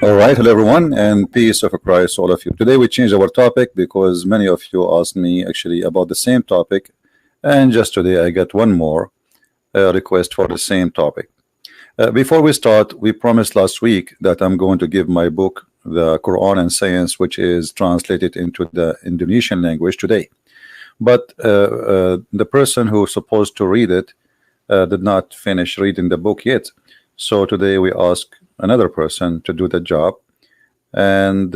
All right, hello everyone, and peace of Christ, all of you. Today we changed our topic because many of you asked me actually about the same topic, and just today I got one more request for the same topic. Before we start, we promised last week that I'm going to give my book, The Quran and Science, which is translated into the Indonesian language today. But the person who's supposed to read it did not finish reading the book yet. So today we ask another person to do the job, and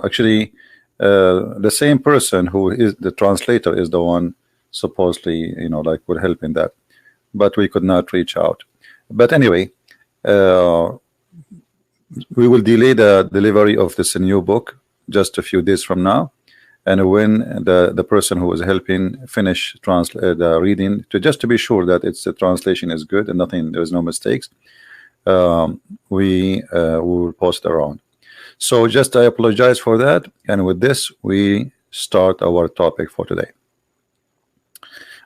actually the same person who is the translator is the one supposedly like would help in that, but we could not reach out. But anyway, uh, we will delay the delivery of this new book just a few days from now, and when the person who was helping finish the reading, to be sure that the translation is good and nothing, there's no mistakes, we will post around. So just I apologize for that, and with this we start our topic for today.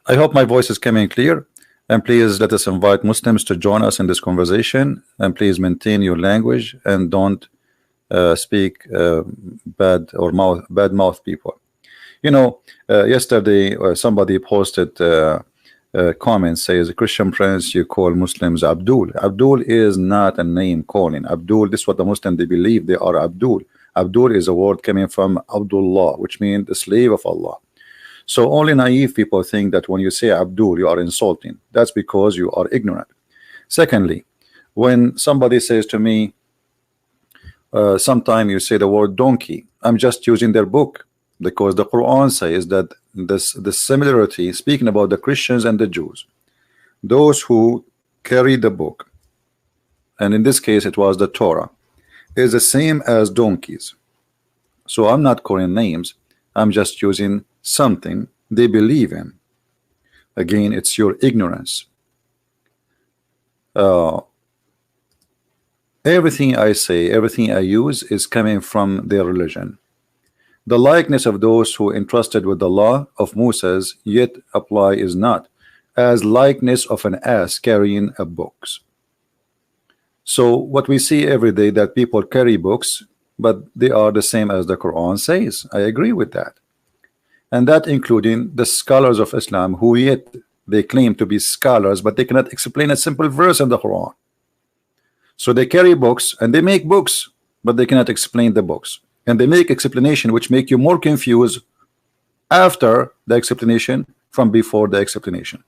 I hope my voice is coming clear, and please let us invite Muslims to join us in this conversation, and please maintain your language and don't speak bad mouth people. Yesterday somebody posted comment says, Christian Prince, you call Muslims Abdul. Abdul is not a name calling. Abdul, this is what the Muslims they believe they are Abdul. Abdul is a word coming from Abdullah, which means the slave of Allah. So only naive people think that when you say Abdul, you are insulting. That's because you are ignorant. Secondly, when somebody says to me, sometime you say the word donkey, I'm just using their book, because the Quran says that the similarity, speaking about the Christians and the Jews, those who carry the book, and in this case it was the Torah, is the same as donkeys. So I'm not calling names, I'm just using something they believe in. Again, it's your ignorance. Everything I say, everything I use is coming from their religion. The likeness of those who entrusted with the law of Moses yet apply is not as likeness of an ass carrying a books. So what we see every day that people carry books, but they are the same as the Quran says. I agree with that, and that including the scholars of Islam who yet they claim to be scholars, but they cannot explain a simple verse in the Quran. So they carry books and they make books, but they cannot explain the books. And they make explanation which make you more confused after the explanation from before the explanation.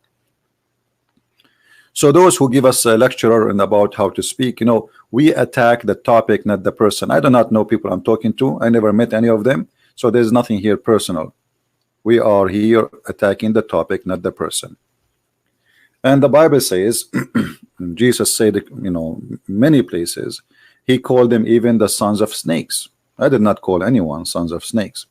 So those who give us a lecturer and about how to speak, we attack the topic, not the person. I do not know people I'm talking to. I never met any of them. So there's nothing here personal. We are here attacking the topic, not the person. And the Bible says, Jesus said, many places, he called them even the sons of snakes. I did not call anyone sons of snakes,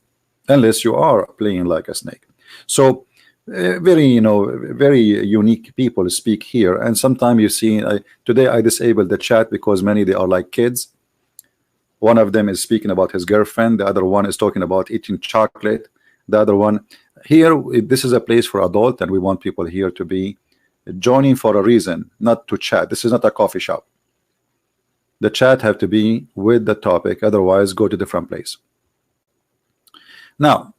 unless you are playing like a snake. So very unique people speak here, and sometimes you see today I disabled the chat because many they are like kids. One of them is speaking about his girlfriend, the other one is talking about eating chocolate, the other one here, this is a place for adult, and we want people here to be joining for a reason, not to chat. This is not a coffee shop. The chat have to be with the topic, otherwise go to different place. Now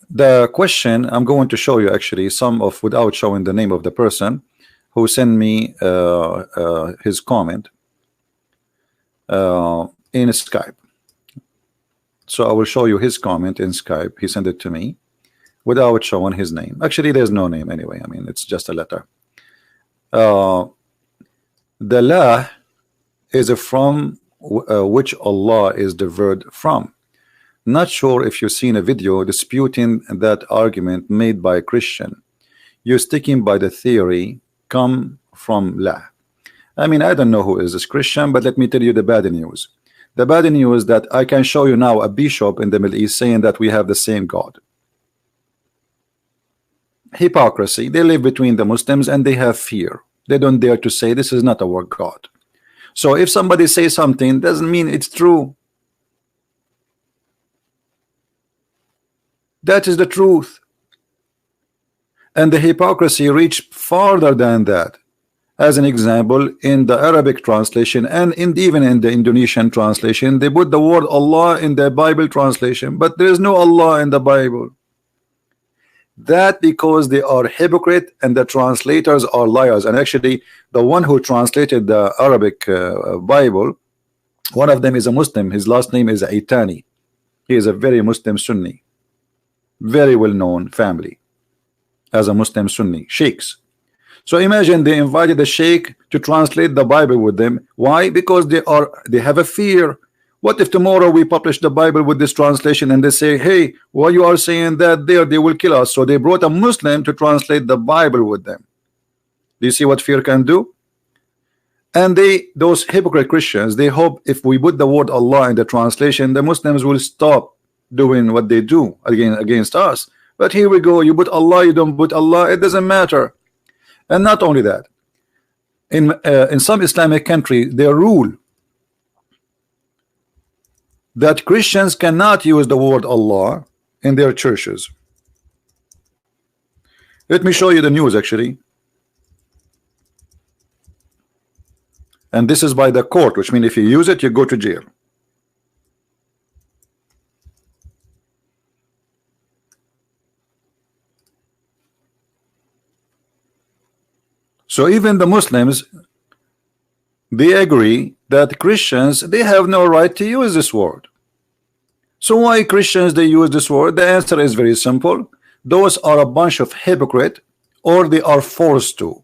the question I'm going to show you actually some of, without showing the name of the person who sent me his comment in Skype. So I will show you his comment in Skype. He sent it to me without showing his name. Actually there's no name anyway, I mean it's just a letter. The la is from which Allah is derived from. Not sure if you've seen a video disputing that argument made by a Christian. You're sticking by the theory come from la. I mean, I don't know who is this Christian, but let me tell you the bad news. The bad news that I can show you now a bishop in the Middle East saying that we have the same God. Hypocrisy. They live between the Muslims and they have fear. They don't dare to say this is not our God. So if somebody says something, doesn't mean it's true. That is the truth. And the hypocrisy reached farther than that. As an example, in the Arabic translation and even in the Indonesian translation, they put the word Allah in the Bible translation, but there is no Allah in the Bible. That because they are hypocrite and the translators are liars. And actually, the one who translated the Arabic Bible, one of them is a Muslim. His last name is Aitani. He is a very Muslim Sunni, very well-known family as a Muslim Sunni, sheikhs. So imagine they invited the sheikh to translate the Bible with them. Why? Because they have a fear. What if tomorrow we publish the Bible with this translation and they say, hey, why you are saying that there, they will kill us? So they brought a Muslim to translate the Bible with them. Do you see what fear can do? And those hypocrite Christians, they hope if we put the word Allah in the translation, the Muslims will stop doing what they do against us. But here we go, you put Allah, you don't put Allah, it doesn't matter. And not only that, in some Islamic country, they rule that Christians cannot use the word Allah in their churches. Let me show you the news actually. And this is by the court, which means if you use it, you go to jail. So even the Muslims, they agree that Christians, they have no right to use this word. So why Christians they use this word? The answer is very simple. Those are a bunch of hypocrite, or they are forced to,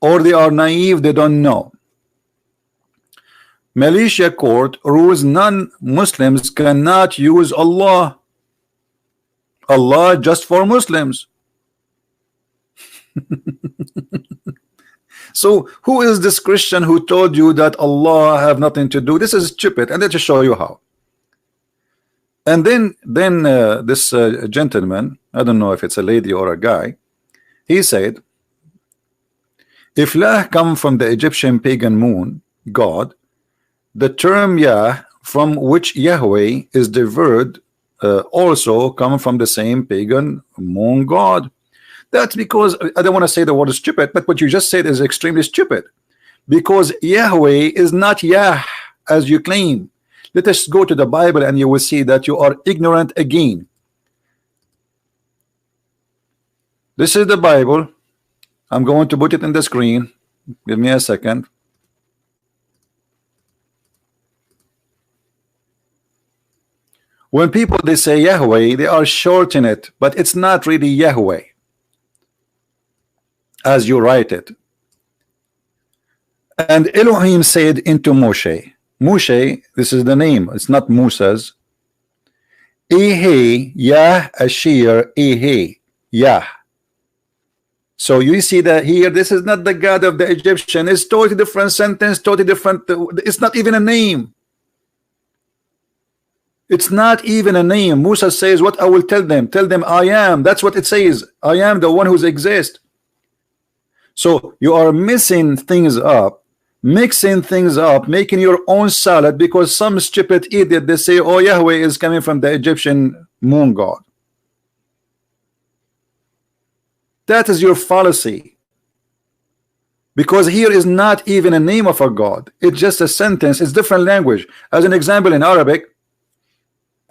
or they are naive, they don't know. Malaysia court rules non-Muslims cannot use Allah. Allah just for Muslims. So who is this Christian who told you that Allah have nothing to do? This is stupid, and let me show you how. And then this gentleman, I don't know if it's a lady or a guy, he said, if La come from the Egyptian pagan moon god, the term Yah, from which Yahweh is derived, also come from the same pagan moon god. That's because I don't want to say the word is stupid, but what you just said is extremely stupid, because Yahweh is not Yah as you claim. Let us go to the Bible and you will see that you are ignorant again. This is the Bible. I'm going to put it in the screen. Give me a second. When people they say Yahweh, they are shortening it, but it's not really Yahweh as you write it. And Elohim said into Moshe, Moshe, this is the name, it's not Musa's. Ehe Yah Ashir Ehe Yah. So you see that here, this is not the God of the Egyptian. It's totally different sentence, totally different. It's not even a name. It's not even a name. Musa says, what I will tell them I am. That's what it says. I am the one who exists. So you are missing things up, mixing things up, making your own salad because some stupid idiot they say, oh, Yahweh is coming from the Egyptian moon god. That is your fallacy, because here is not even a name of a god. It's just a sentence. It's different language. As an example, in Arabic,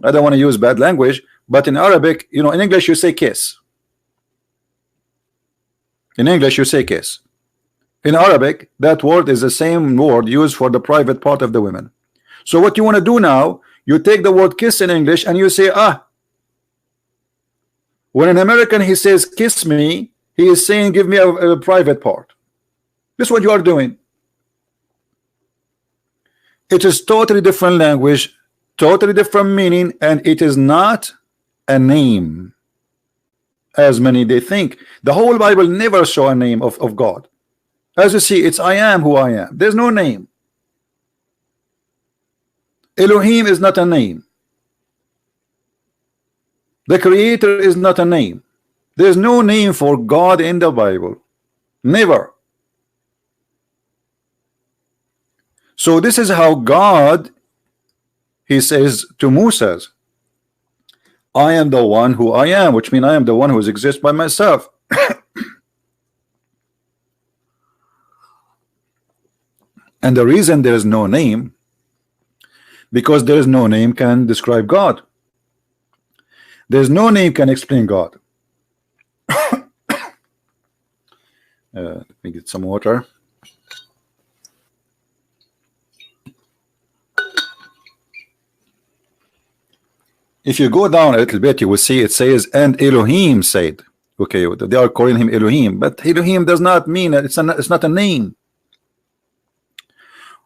I don't want to use bad language, but in Arabic, you know, in English you say kiss. In English you say kiss. In Arabic, that word is the same word used for the private part of the women. So what you want to do now, you take the word kiss in English and you say ah. When an American he says kiss me, he is saying give me a private part. This is what you are doing. It is totally different language, totally different meaning, and it is not a name as many they think. The whole Bible never show a name of God. As you see, it's I am who I am. There's no name. Elohim is not a name. The Creator is not a name. There's no name for God in the Bible. Never. So this is how God, he says to Moses, I am the one who I am, which means I am the one who exists by myself. And the reason there is no name, because there is no name can describe God. There's no name can explain God. Let me get some water. If you go down a little bit, you will see it says, and Elohim said. Okay, they are calling him Elohim, but Elohim does not mean that it's not a name.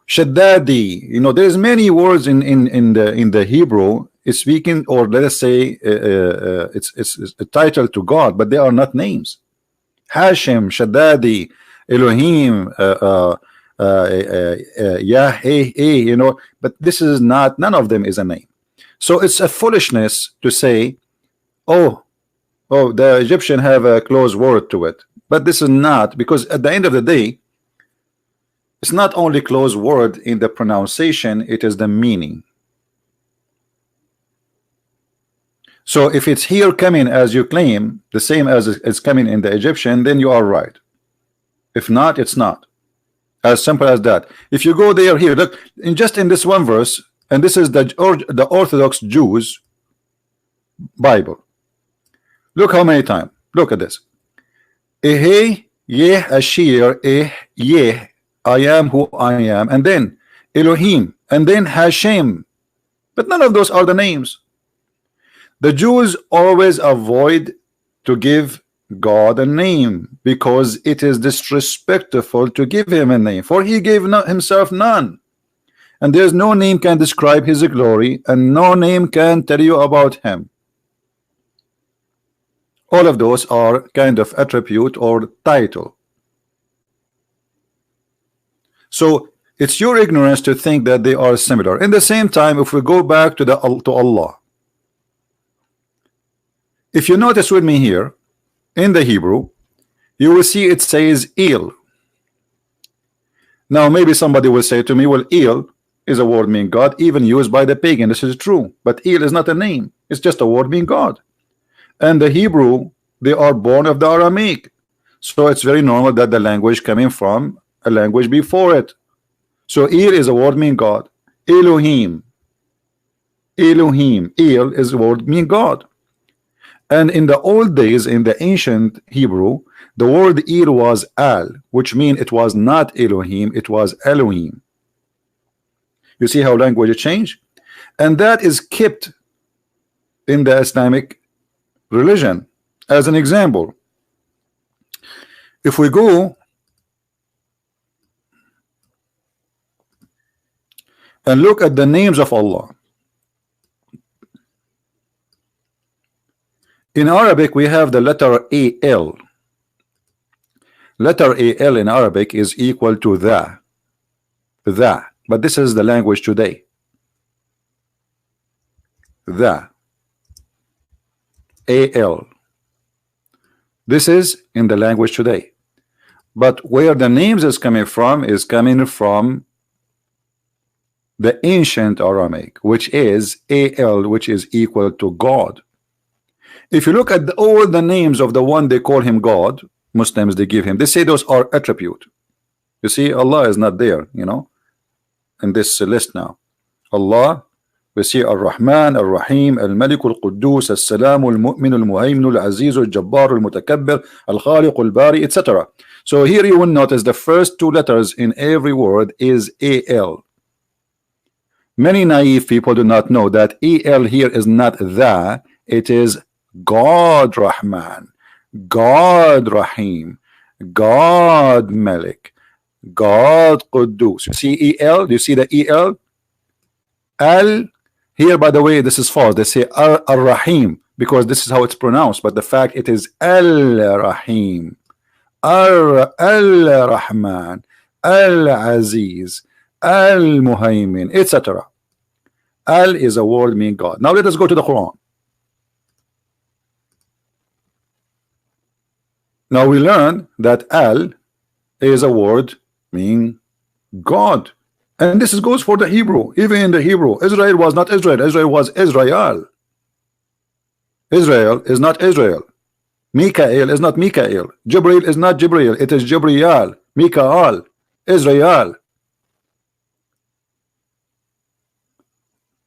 Shaddadi, you know, there's many words in the Hebrew is speaking, or let us say it's a title to God, but they are not names. Hashem, Shaddadi, Elohim, Yahweh, you know, but this is not, none of them is a name. So it's a foolishness to say, oh, the Egyptian have a close word to it, but this is not, because at the end of the day, it's not only close word in the pronunciation, it is the meaning. So if it's here coming as you claim, the same as it's coming in the Egyptian, then you are right. If not, it's not. As simple as that. If you go there, here, look, just in this one verse, and this is the Orthodox Jews Bible. Look how many times. Look at this. Ehe yeh ashir yeh, I am who I am, and then Elohim, and then Hashem. But none of those are the names. The Jews always avoid to give God a name because it is disrespectful to give him a name, for he gave himself none, and there's no name can describe his glory, and no name can tell you about him. All of those are kind of attribute or title. So it's your ignorance to think that they are similar. In the same time, if we go back to Allah, if you notice with me here in the Hebrew, you will see it says El. Now maybe somebody will say to me, well, El is a word meaning God, even used by the pagan. This is true, but El is not a name, it's just a word meaning God. And the Hebrew, they are born of the Aramaic, so it's very normal that the language coming from a language before it. So El is a word meaning God. Elohim, Elohim, El is a word meaning God. And in the old days, in the ancient Hebrew, the word El was Al, which means it was not Elohim, it was Elohim. You see how language changed? And that is kept in the Islamic religion. As an example, if we go and look at the names of Allah, in Arabic we have the letter AL. Letter AL in Arabic is equal to the, but this is the language today. The AL. This is in the language today, but where the names is coming from the ancient Aramaic, which is AL, which is equal to God. If you look at all the names of the one they call him God, Muslims they give him, they say those are attribute. You see, Allah is not there, you know, in this list now. Allah, we see Ar-Rahman, Ar-Rahim, Al-Malik, Al-Quddus, Al-Salam, Al-Mu'min, Al-Muhaymin, Al-Aziz, Al-Jabbar, Al-Mutakabbir, Al-Khaliq, Al-Bari, etc. So here you will notice the first two letters in every word is AL. Many naive people do not know that AL here is not the, it is God Rahman, God Rahim, God Malik, God Quddus. You see EL? Do you see the EL? Al here, by the way, this is false. They say Ar-Rahim because this is how it's pronounced, but the fact it is Al-Rahim, Al-Rahman, Al-Aziz, Al-Muhaymin, etc. Al is a word meaning God. Now let us go to the Quran. Now we learn that Al is a word meaning God, and this goes for the Hebrew. Even in the Hebrew, Israel was not Israel. Israel was Israel. Israel is not Israel. Mikael is not Mikael. Jibril is not Jibril. It is Jibriel. Mikael. Israel.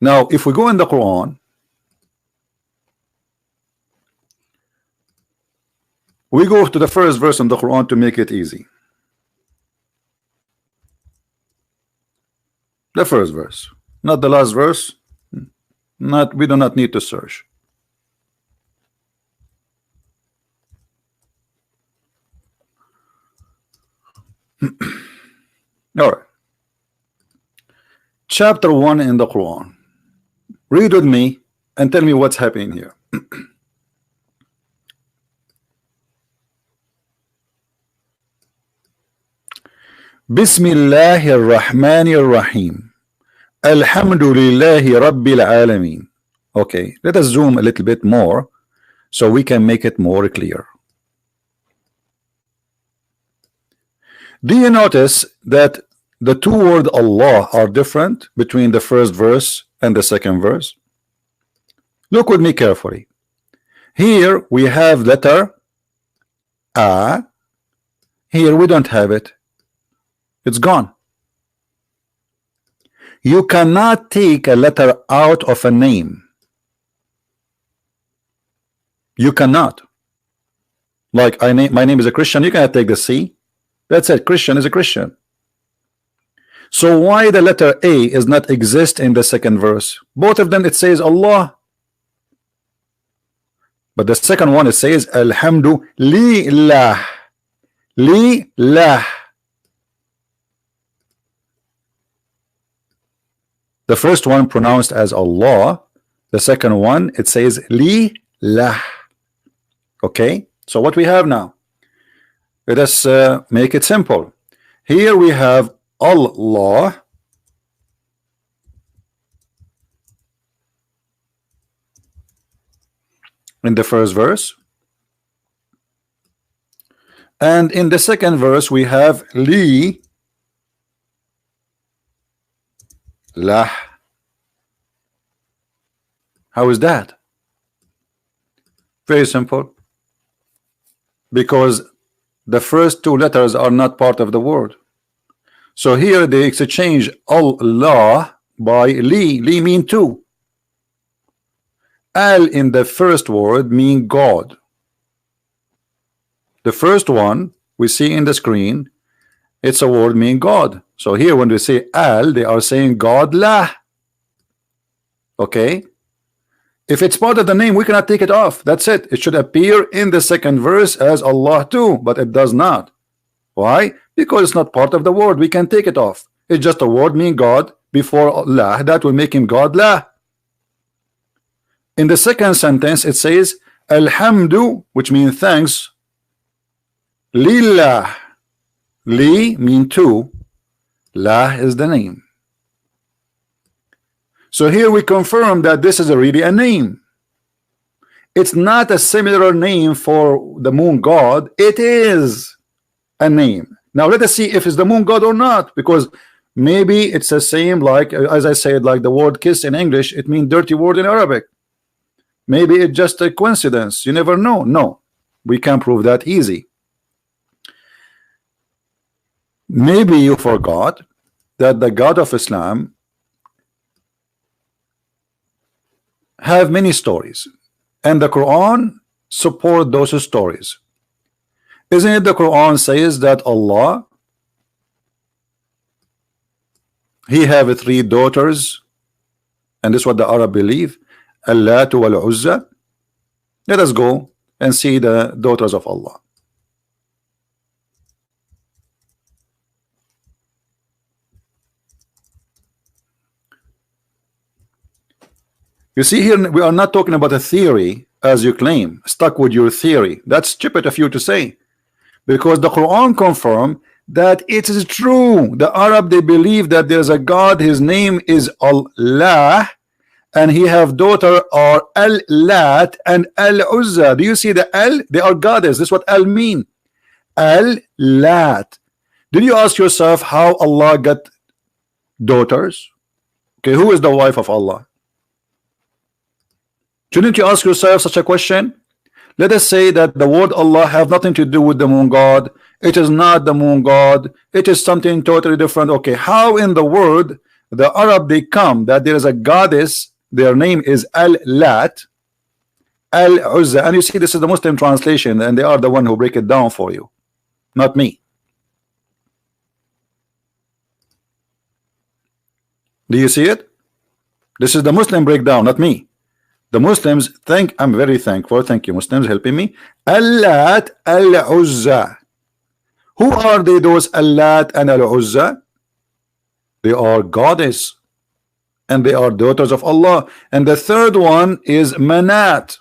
Now if we go in the Quran, we go to the first verse in the Quran to make it easy. The first verse, not the last verse. We do not need to search. All right. Chapter 1 in the Quran. Read with me and tell me what's happening here. Bismillahir Rahmanir Rahim. Alhamdulillahi Rabbil Alameen. Okay, let us zoom a little bit more so we can make it more clear. Do you notice that the two words Allah are different between the first verse and the second verse? Look with me carefully. Here we have letter A. Here we don't have it. It's gone. You cannot take a letter out of a name. You cannot. Like my name is a Christian. You cannot take the C. That's it. Christian is a Christian. So why the letter A is not exist in the second verse? Both of them it says Allah, but the second one it says Alhamdulillah. Lillah. The first one pronounced as Allah. The second one it says Lillah. Okay, so what we have now? Let us make it simple. Here we have Allah in the first verse, and in the second verse we have Li Lah. How is that? Very simple. Because the first two letters are not part of the word. So here they exchange Allah by Li. Li mean two. Al in the first word mean God. The first one we see in the screen, it's a word mean God. So here when we say Al, they are saying God lah. Okay. If it's part of the name, we cannot take it off. That's it. It should appear in the second verse as Allah too, but it does not. Why? Because it's not part of the word. We can take it off. It's just a word mean God before Allah. That will make him God lah. In the second sentence, it says Alhamdu, which means thanks. Lillah. Li mean two. Lah is the name. So here we confirm that this is really a name. It's not a similar name for the moon god. It is a name. Now let us see if it's the moon god or not, because maybe it's the same, like as I said, like the word kiss in English, it means dirty word in Arabic. Maybe it's just a coincidence. You never know. No, we can prove that easy. Maybe you forgot that the God of Islam have many stories, and the Quran support those stories. Isn't it the Quran says that Allah, he have 3 daughters, and this is what the Arab believe, Allat wal Uzza. Let us go and see the daughters of Allah. You see here, we are not talking about a theory as you claim, stuck with your theory. That's stupid of you to say, because the Quran confirm that it is true. The Arab, they believe that there's a God, his name is Allah, and he have daughter are Al-Lat and Al-Uzza. Do you see the Al? They are goddess. This is what Al mean. Al-Lat. Did you ask yourself how Allah got daughters? Okay, who is the wife of Allah? Shouldn't you ask yourself such a question? Let us say that the word Allah have nothing to do with the moon god. It is not the moon god. It is something totally different. Okay, how in the world the Arab, they come that there is a goddess, their name is Al-Lat, Al-Uzza, and you see this is the Muslim translation, and they are the one who break it down for you, not me. Do you see it? This is the Muslim breakdown, not me. The Muslims think, I'm very thankful, thank you Muslims helping me. Al-Lat, Al-Uzza. Who are they, those Al-Lat and Al-Uzza? They are goddess, and they are daughters of Allah. And the third one is Manat.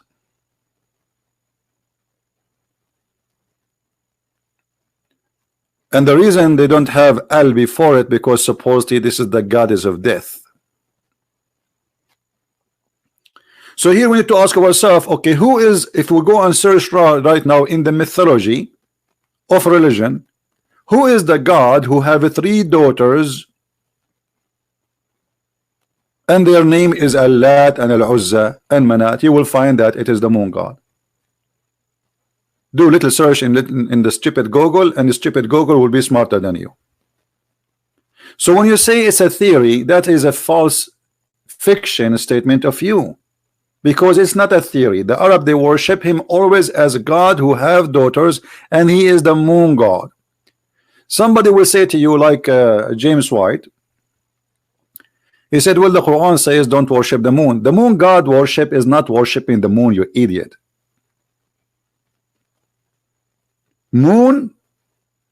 And the reason they don't have Al before it, because supposedly this is the goddess of death. So here we need to ask ourselves, okay, who is, if we go and search right now in the mythology of religion, who is the God who have 3 daughters and their name is Al-Lat and Al-Uzza and Manat? You will find that it is the moon god. Do a little search in the stupid Google, and the stupid Google will be smarter than you. So when you say it's a theory, that is a false fiction statement of you, because it's not a theory. The Arab, they worship him always as a God who have daughters, and he is the moon god. Somebody will say to you, like James White, he said, well, the Quran says don't worship the moon. The moon god worship is not worshiping the moon, you idiot. Moon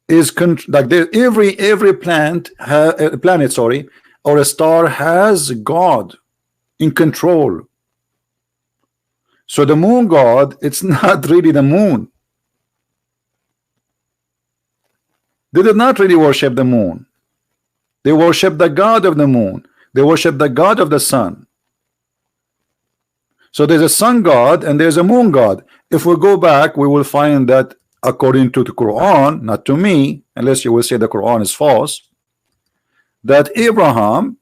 is like every planet, sorry, or a star has God in control. So the moon god, it's not really the moon. They did not really worship the moon. They worship the god of the moon. They worship the god of the sun. So there's a sun god and there's a moon god. If we go back, we will find that according to the Quran, not to me, unless you will say the Quran is false, that Abraham,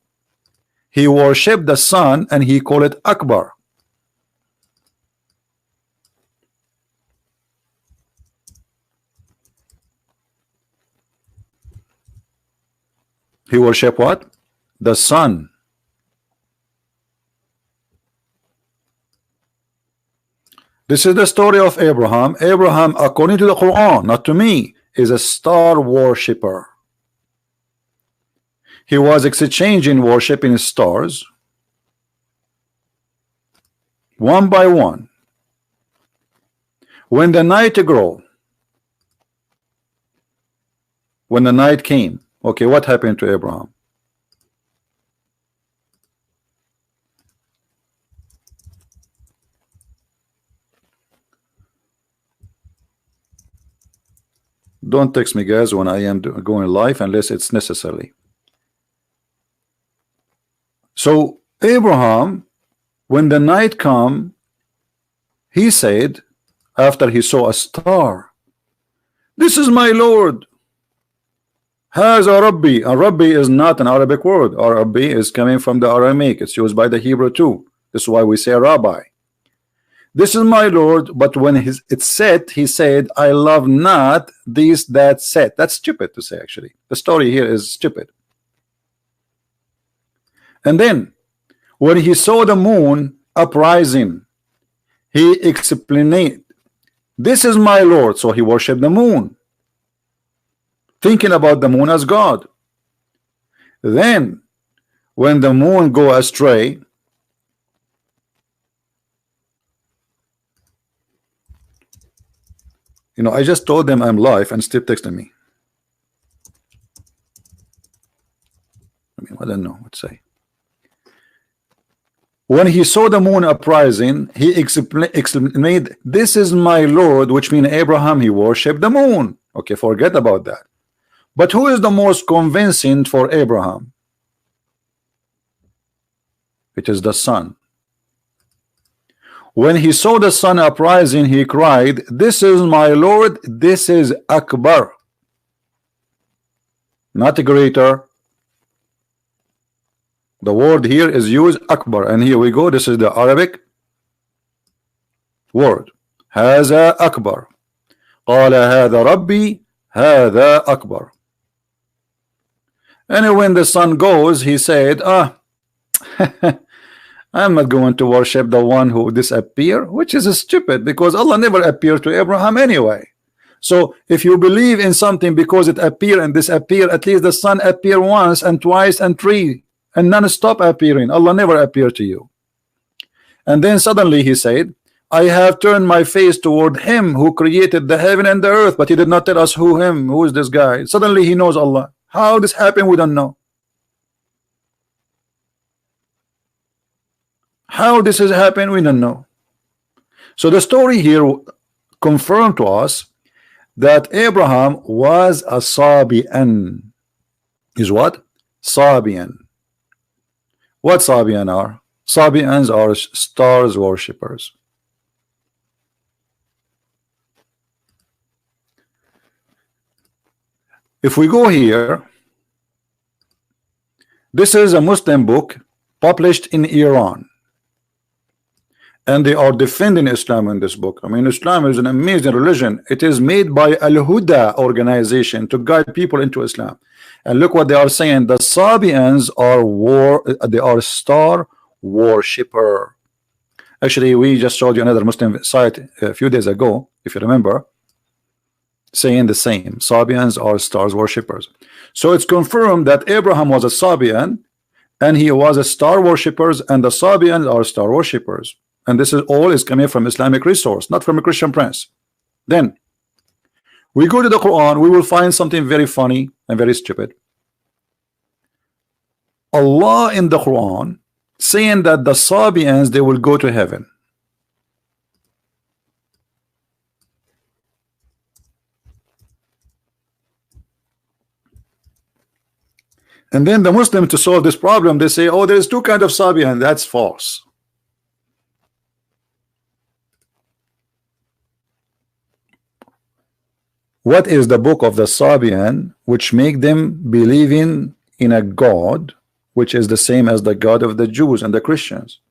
he worshipped the sun and he called it Akbar. He worshipped what? The sun. This is the story of Abraham. Abraham, according to the Quran, not to me, is a star worshipper. He was exchanging worshiping stars one by one. When the night grew, when the night came, okay, what happened to Abraham? Don't text me, guys, when I am going live unless it's necessary. So Abraham, when the night come, he said, after he saw a star, this is my Lord. Has a Rabbi. A Rabbi is not an Arabic word. A Rabbi is coming from the Aramaic. It's used by the Hebrew too. This is why we say Rabbi. This is my Lord, but when it's set, he said, I love not these that set. That's stupid to say, actually. The story here is stupid. And then, when he saw the moon uprising, he explained, this is my Lord. So he worshiped the moon, thinking about the moon as God. Then, when the moon go astray, you know, I just told them I'm live and still texting me. I mean, I don't know what to say. When he saw the moon uprising, he explained, this is my Lord, which means Abraham, he worshipped the moon. Okay, forget about that. But who is the most convincing for Abraham? It is the sun. When he saw the sun uprising, he cried, this is my Lord, this is Akbar. Not greater. The word here is used Akbar, and here we go. This is the Arabic word. هذا أكبر. قال هذا ربي هذا أكبر. And when the sun goes, he said, ah, I'm not going to worship the one who disappear, which is stupid because Allah never appeared to Abraham anyway. So if you believe in something because it appear and disappear, at least the sun appear once and twice and three and non-stop appearing. Allah never appeared to you. And then suddenly he said, I have turned my face toward him who created the heaven and the earth, but he did not tell us who is this guy. Suddenly he knows Allah. How this happened, we don't know. How this has happened, we don't know. So the story here confirmed to us that Abraham was a Sabian. Is what? Sabian. What Sabian are? Sabians are stars worshippers. If we go here, this is a Muslim book published in Iran, and they are defending Islam in this book. I mean, Islam is an amazing religion. It is made by Al-Huda organization to guide people into Islam. And look what they are saying. The Sabians are star worshipper. Actually, we just showed you another Muslim site a few days ago, if you remember, saying the same. Sabians are stars worshippers. So it's confirmed that Abraham was a Sabian and he was a star worshippers, and the Sabians are star worshippers. And this is all is coming from Islamic resource, not from a Christian prince. Then we go to the Quran, we will find something very funny and very stupid. Allah in the Quran saying that the Sabians, they will go to heaven. And then the Muslim, to solve this problem, they say, oh, there's two kinds of Sabian. That's false. What is the book of the Sabian which make them believing in a God which is the same as the God of the Jews and the Christians?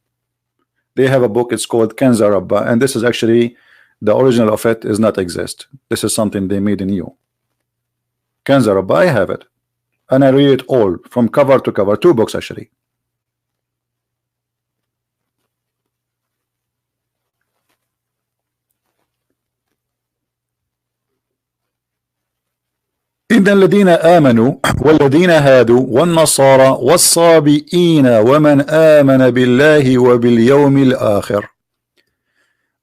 They have a book, it's called Kanz Rabba, and this is actually the original of it does not exist. This is something they made in you. Kanz Rabba, I have it. And I read it all from cover to cover, two books actually. إن الذين آمنوا والذين هادوا والنصارى والصابئين ومن آمن بالله وباليوم الآخر.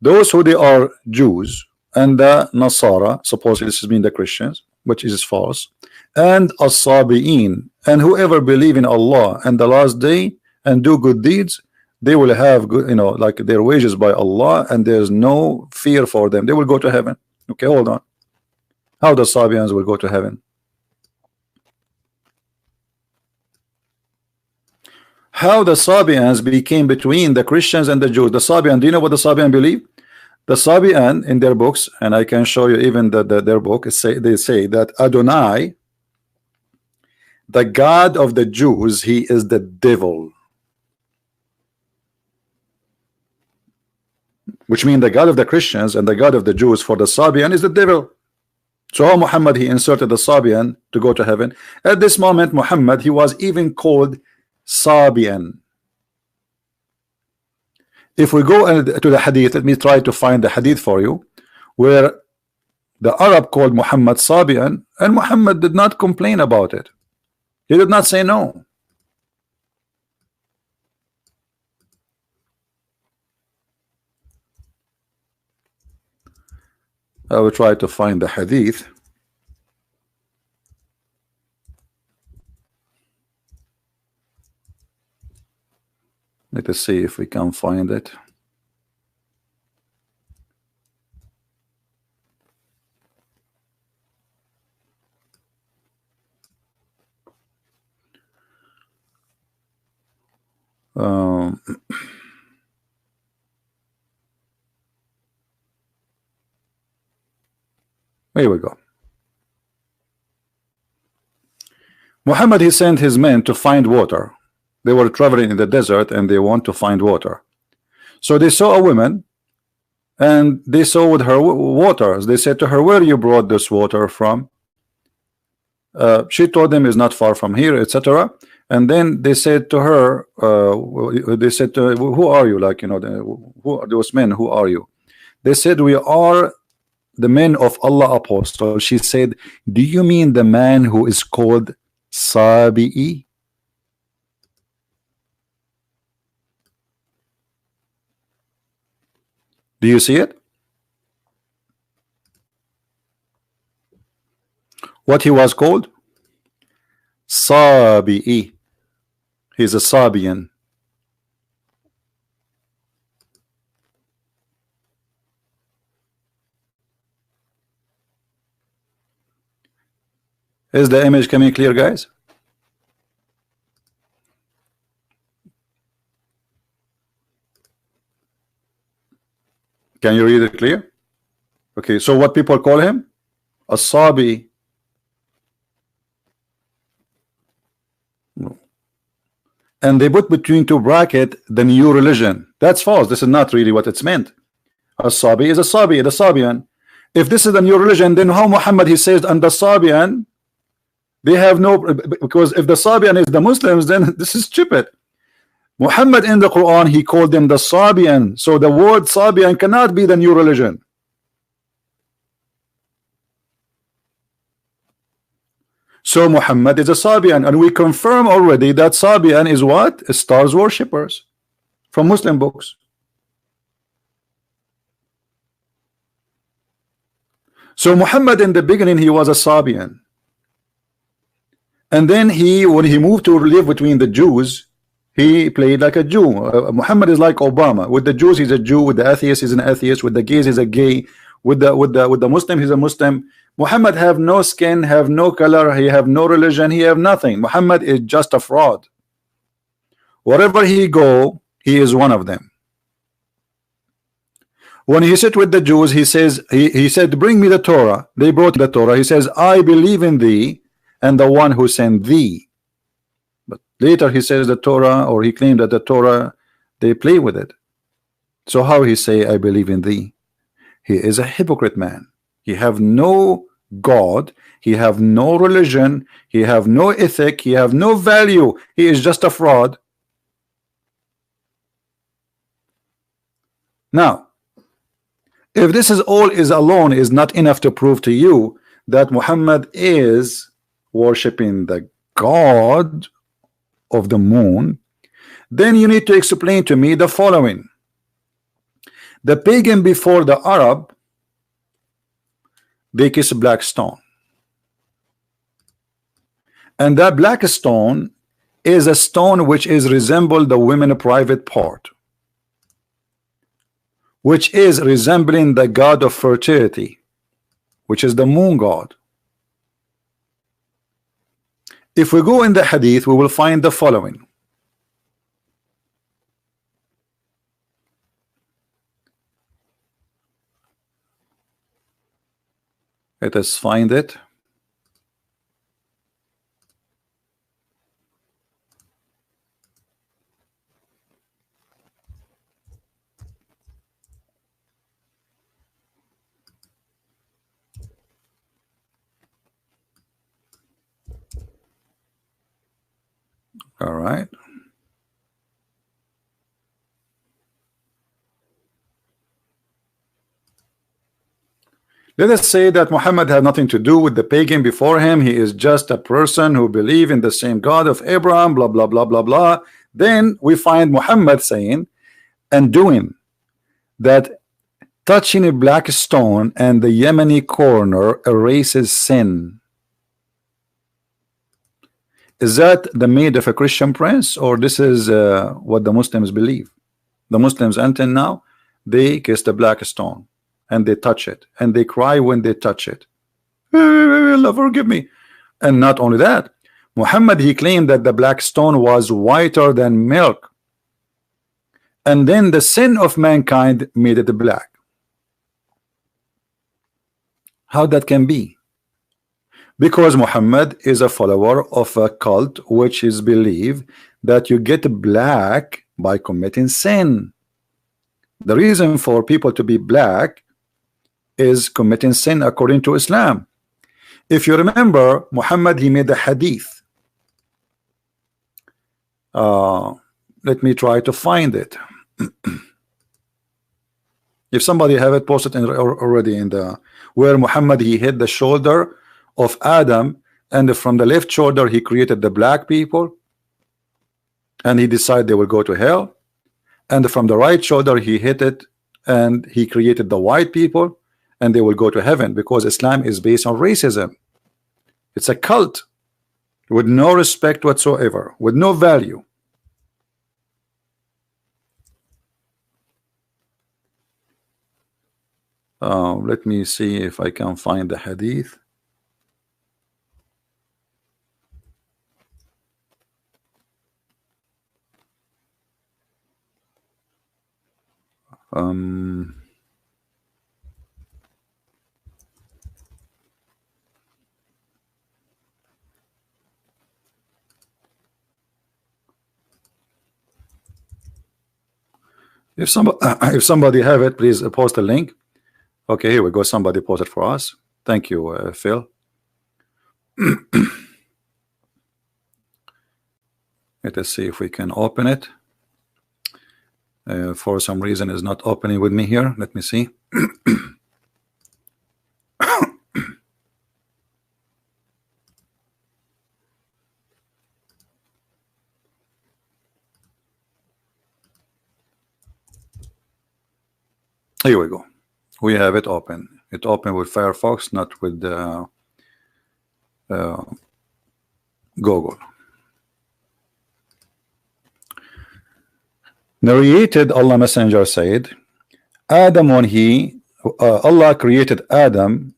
Those who they are Jews and the Nasara, supposedly this means the Christians, which is false, and as-sabi'in, and whoever believe in Allah and the last day and do good deeds, they will have good, like their wages by Allah, and there's no fear for them. They will go to heaven. Okay, hold on. How the Sabians will go to heaven? How the Sabians became between the Christians and the Jews? The Sabian, do you know what the Sabian believe? The Sabian in their books, and I can show you even their book, they say that Adonai, the God of the Jews, he is the devil. Which means the God of the Christians and the God of the Jews for the Sabian is the devil. So how Muhammad, he inserted the Sabian to go to heaven. At this moment, Muhammad, he was even called Sabian. If we go to the hadith, let me try to find the hadith for you, where the Arab called Muhammad Sabian, and Muhammad did not complain about it. He did not say no. I will try to find the hadith. Let us see if we can find it. Here we go. Muhammad, he sent his men to find water. They were traveling in the desert and they want to find water. So they saw a woman and they saw with her water. They said to her, where you brought this water from? She told them is not far from here, etc. And then they said to her, they said to her, who are you? Like, you know, who are those men? Who are you? They said, we are the men of Allah apostle. She said, do you mean the man who is called Sabi'i? Do you see it? What he was called? Sabi'i. He's a Sabian. Is the image coming clear, guys? Can you read it clear? Okay, so what people call him? A Sabi. And they put between two brackets the new religion. That's false. This is not really what it's meant. A Sabi is a Sabi, the Sabian. If this is the new religion, then how Muhammad he says and the Sabian, they have no, because if the Sabian is the Muslims, then this is stupid. Muhammad in the Quran, he called them the Sabian. So the word Sabian cannot be the new religion. So Muhammad is a Sabian, and we confirm already that Sabian is what? Stars worshippers from Muslim books. So Muhammad in the beginning, he was a Sabian. And then when he moved to live between the Jews, he played like a Jew. Muhammad is like Obama. With the Jews, he's a Jew. With the atheists, he's an atheist. With the gays, he's a gay. With the Muslim, he's a Muslim. Muhammad have no skin, have no color, he have no religion, he have nothing. Muhammad is just a fraud. Wherever he go, he is one of them. When he sit with the Jews, he says, he said, bring me the Torah. They brought the Torah. He says, I believe in thee and the one who sent thee. But later he says the Torah, or he claimed that the Torah, they play with it. So how he say, I believe in thee? He is a hypocrite man. He have no God, he have no religion, he have no ethic, he have no value. He is just a fraud. Now, if this is all is alone is not enough to prove to you that Muhammad is worshiping the God of the moon, then you need to explain to me the following. The pagan before the Arab, they kiss a black stone, and that black stone is a stone which is resemble the women private part, which is resembling the god of fertility, which is the moon god. If we go in the hadith, we will find the following. Let us find it. All right. Let us say that Muhammad had nothing to do with the pagan before him. He is just a person who believe in the same God of Abraham, blah, blah, blah, blah, blah. Then we find Muhammad saying and doing that touching a black stone and the Yemeni corner erases sin. Is that the made of a Christian prince, or this is what the Muslims believe? The Muslims until now, they kiss the black stone and they touch it and they cry when they touch it. Allah forgive me. And not only that, Muhammad, he claimed that the black stone was whiter than milk, and then the sin of mankind made it black. How that can be? Because Muhammad is a follower of a cult which is believe that you get black by committing sin. The reason for people to be black is committing sin according to Islam. If you remember, Muhammad, he made a hadith. Let me try to find it. If somebody have it, posted already in the where Muhammad he hit the shoulder of Adam, and from the left shoulder he created the black people, and he decided they will go to hell, and from the right shoulder he hit it, and he created the white people, and they will go to heaven, because Islam is based on racism. It's a cult with no respect whatsoever, with no value. Let me see if I can find the hadith. If somebody have it, please post a link. Okay, here we go. Somebody posted for us. Thank you, Phil. Let us see if we can open it. For some reason, it's not opening with me here. Let me see. Here we go. We have it open. It opened with Firefox, not with Google. Narrated, Allah Messenger said, Adam, when Allah created Adam,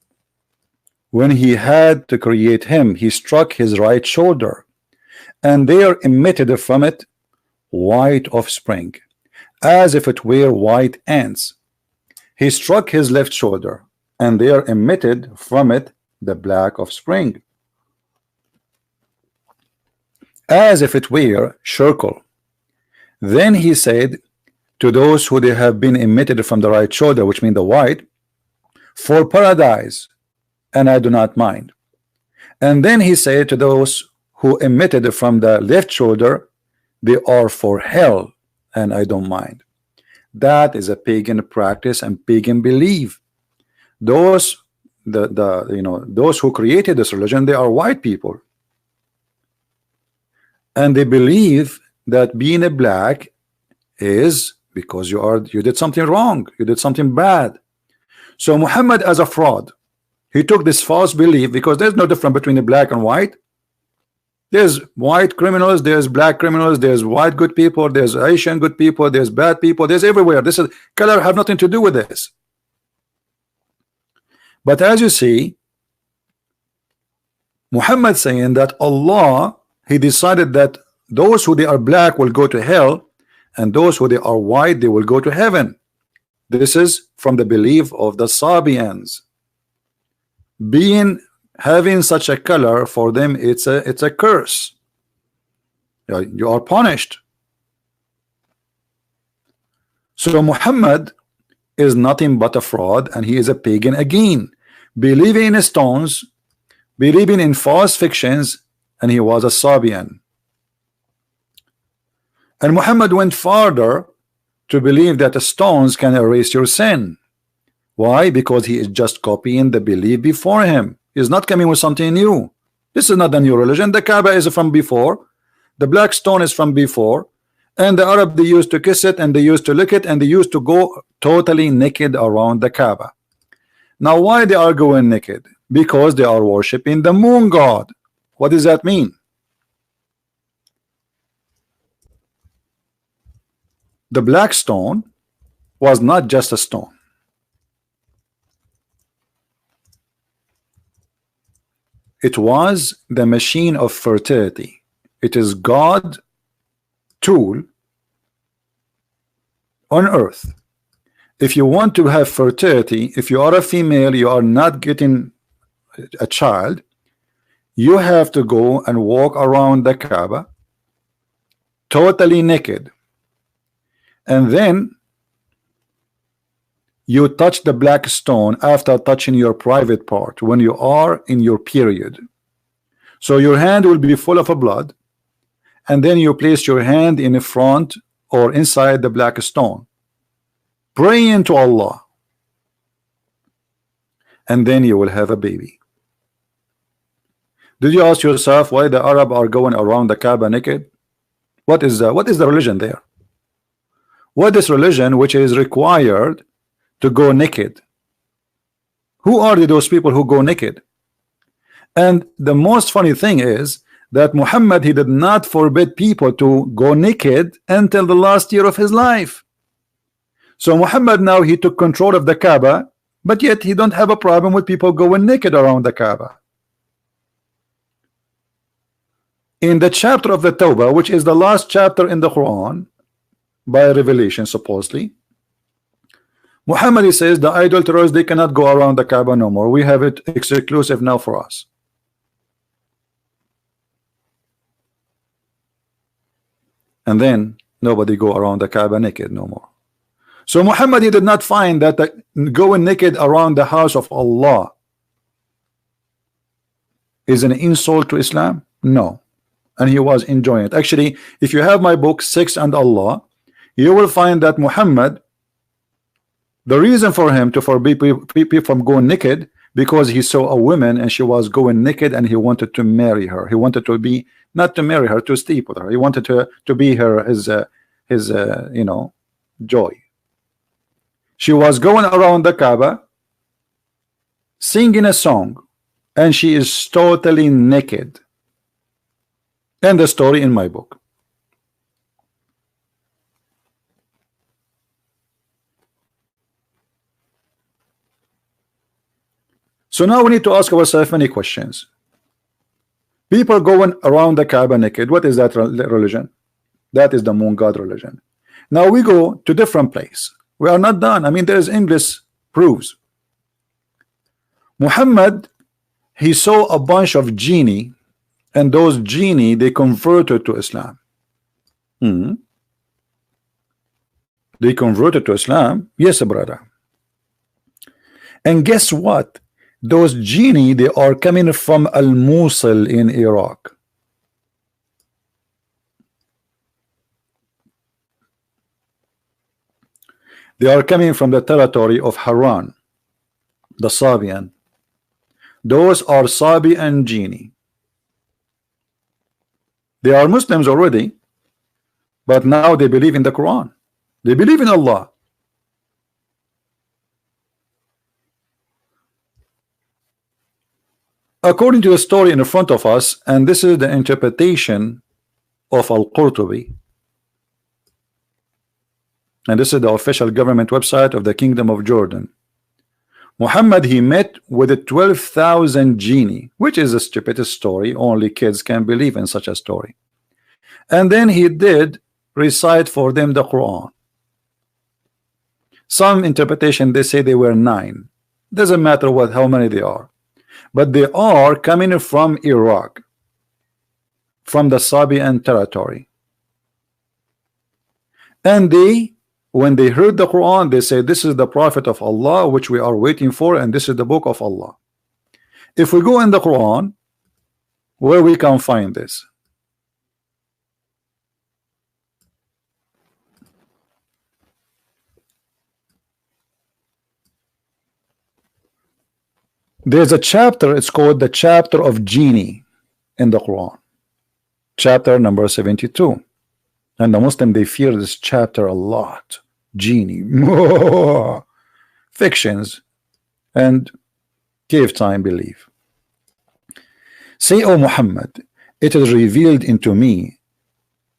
when he had to create him, he struck his right shoulder, and there emitted from it white offspring, as if it were white ants. He struck his left shoulder, and there emitted from it the black offspring, as if it were charcoal. Then he said to those who they have been emitted from the right shoulder, which means the white, for paradise, and I do not mind. And then he said to those who emitted from the left shoulder, they are for hell, and I don't mind. That is a pagan practice and pagan belief. Those those who created this religion, they are white people, and they believe that being a black is because you did something wrong, you did something bad. So Muhammad, as a fraud, he took this false belief, because there's no difference between the black and white. There's white criminals, there's black criminals, there's white good people, there's Asian good people, there's bad people, there's everywhere. This is color have nothing to do with this. But as you see, Muhammad saying that Allah, he decided that those who they are black will go to hell, and those who they are white, they will go to heaven. This is from the belief of the Sabians. Having such a color, for them it's a curse. You are punished. So Muhammad is nothing but a fraud, and he is a pagan again, believing in stones, believing in false fictions, and he was a Sabian. And Muhammad went farther to believe that the stones can erase your sin. Why? Because he is just copying the belief before him. He's not coming with something new. This is not the new religion. The Kaaba is from before. The black stone is from before. And the Arab, they used to kiss it, and they used to lick it, and they used to go totally naked around the Kaaba. Now, why they are going naked? Because they are worshiping the moon god. What does that mean? The black stone was not just a stone. It was the machine of fertility. It is God's tool on earth. If you want to have fertility, if you are a female, you are not getting a child, you have to go and walk around the Kaaba totally naked. And then you touch the black stone after touching your private part when you are in your period. So your hand will be full of a blood, and then you place your hand in the front or inside the black stone, praying to Allah, and then you will have a baby. Did you ask yourself why the Arab are going around the Kaaba naked? What is the religion there? What is religion which is required to go naked? Who are those people who go naked? And the most funny thing is that Muhammad, he did not forbid people to go naked until the last year of his life. So Muhammad now he took control of the Kaaba, but yet he don't have a problem with people going naked around the Kaaba. In the chapter of the Tawbah, which is the last chapter in the Quran by revelation supposedly, Muhammad, he says the idolaters, they cannot go around the Kaaba no more. We have it exclusive now for us. And then nobody go around the Kaaba naked no more. So Muhammad, he did not find that going naked around the house of Allah is an insult to Islam. No. And he was enjoying it. Actually, if you have my book Sex and Allah, you will find that Muhammad, the reason for him to forbid people from going naked, because he saw a woman and she was going naked and he wanted to marry her. He wanted to be, not to marry her, to sleep with her. He wanted to be his you know, joy. She was going around the Kaaba singing a song, and she is totally naked. And the story in my book. So now we need to ask ourselves many questions. People going around the Kaaba naked, what is that religion? That is the moon god religion. Now we go to different place. We are not done. I mean, there is endless proofs. Muhammad, he saw a bunch of genie, and those genie, they converted to Islam. They converted to Islam. Yes, brother. And guess what? Those genie, they are coming from Al-Mosul in Iraq. They are coming from the territory of Haran, the Sabian. Those are Sabian genie. They are Muslims already, but now they believe in the Quran. They believe in Allah. According to the story in front of us, and this is the interpretation of Al-Qurtubi, and this is the official government website of the Kingdom of Jordan. Muhammad, he met with the 12,000 genie, which is a stupid story. Only kids can believe in such a story. And then he did recite for them the Quran. Some interpretation, they say they were 9. Doesn't matter how many they are, but they are coming from Iraq, from the Sabian territory. And when they heard the Quran, they say, this is the prophet of Allah which we are waiting for, and this is the book of Allah. If we go in the Quran, where we can find this? There's a chapter, it's called the chapter of genie in the Quran, chapter number 72. And the Muslim, they fear this chapter a lot. Genie, fictions, and give time belief. Say, O Muhammad, it is revealed into me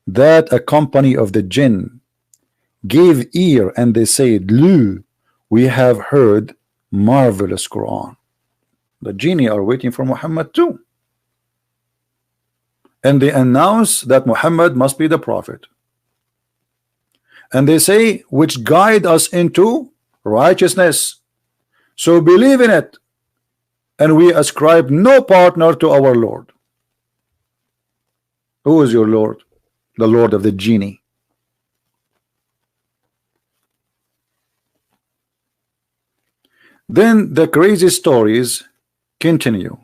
that a company of the jinn gave ear, and they said, Lu, we have heard marvelous Quran. The genie are waiting for Muhammad too, and they announce that Muhammad must be the prophet. And they say, which guide us into righteousness. So believe in it, and we ascribe no partner to our Lord. Who is your Lord? The Lord of the genie. Then the crazy stories continue.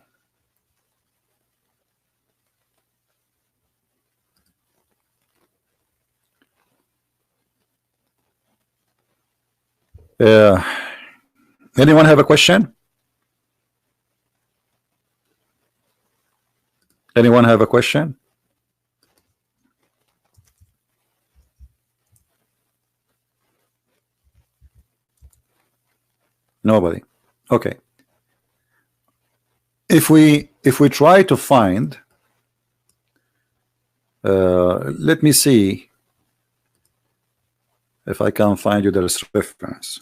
Uh, Anyone have a question? Anyone have a question? Nobody. Okay. If we try to find, let me see if I can find you the reference.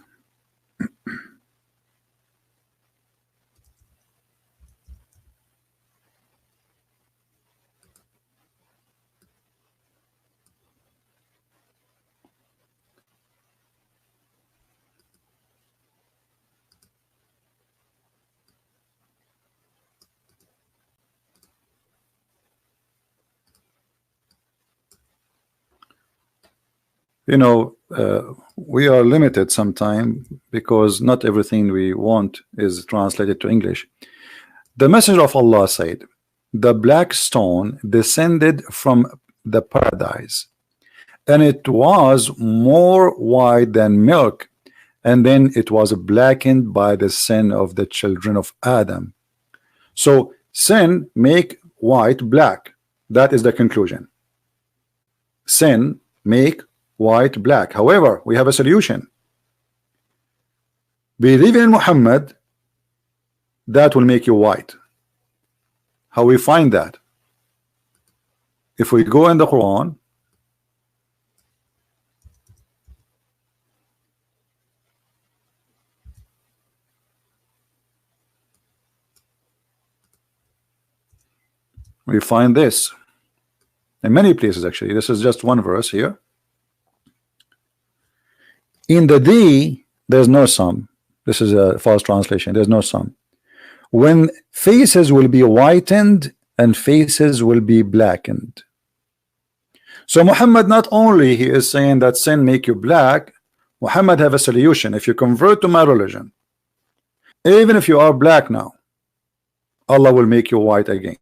You know, we are limited sometime because not everything we want is translated to English. The Messenger of Allah said, the black stone descended from the paradise, and it was more white than milk, and then it was blackened by the sin of the children of Adam. So sin make white black. That is the conclusion. Sin make white black. However, we have a solution. Believe in Muhammad, that will make you white. How we find that? If we go in the Quran, we find this in many places. Actually, this is just one verse here. In the day, there's no sun. This is a false translation. There's no sun. When faces will be whitened and faces will be blackened. So Muhammad, not only he is saying that sin make you black, Muhammad have a solution. If you convert to my religion, even if you are black now, Allah will make you white again.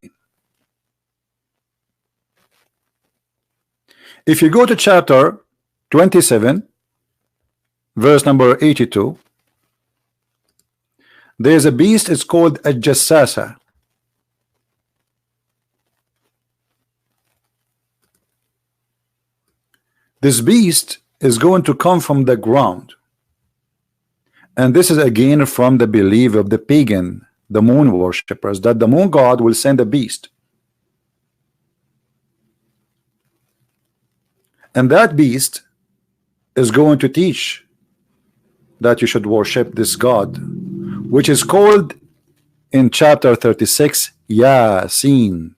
If you go to chapter 27, verse number 82, there is a beast. It's called a Jassasa. This beast is going to come from the ground, and this is again from the belief of the pagan, the moon worshippers, that the moon god will send a beast, and that beast is going to teach that you should worship this god, which is called in chapter 36 Yasin.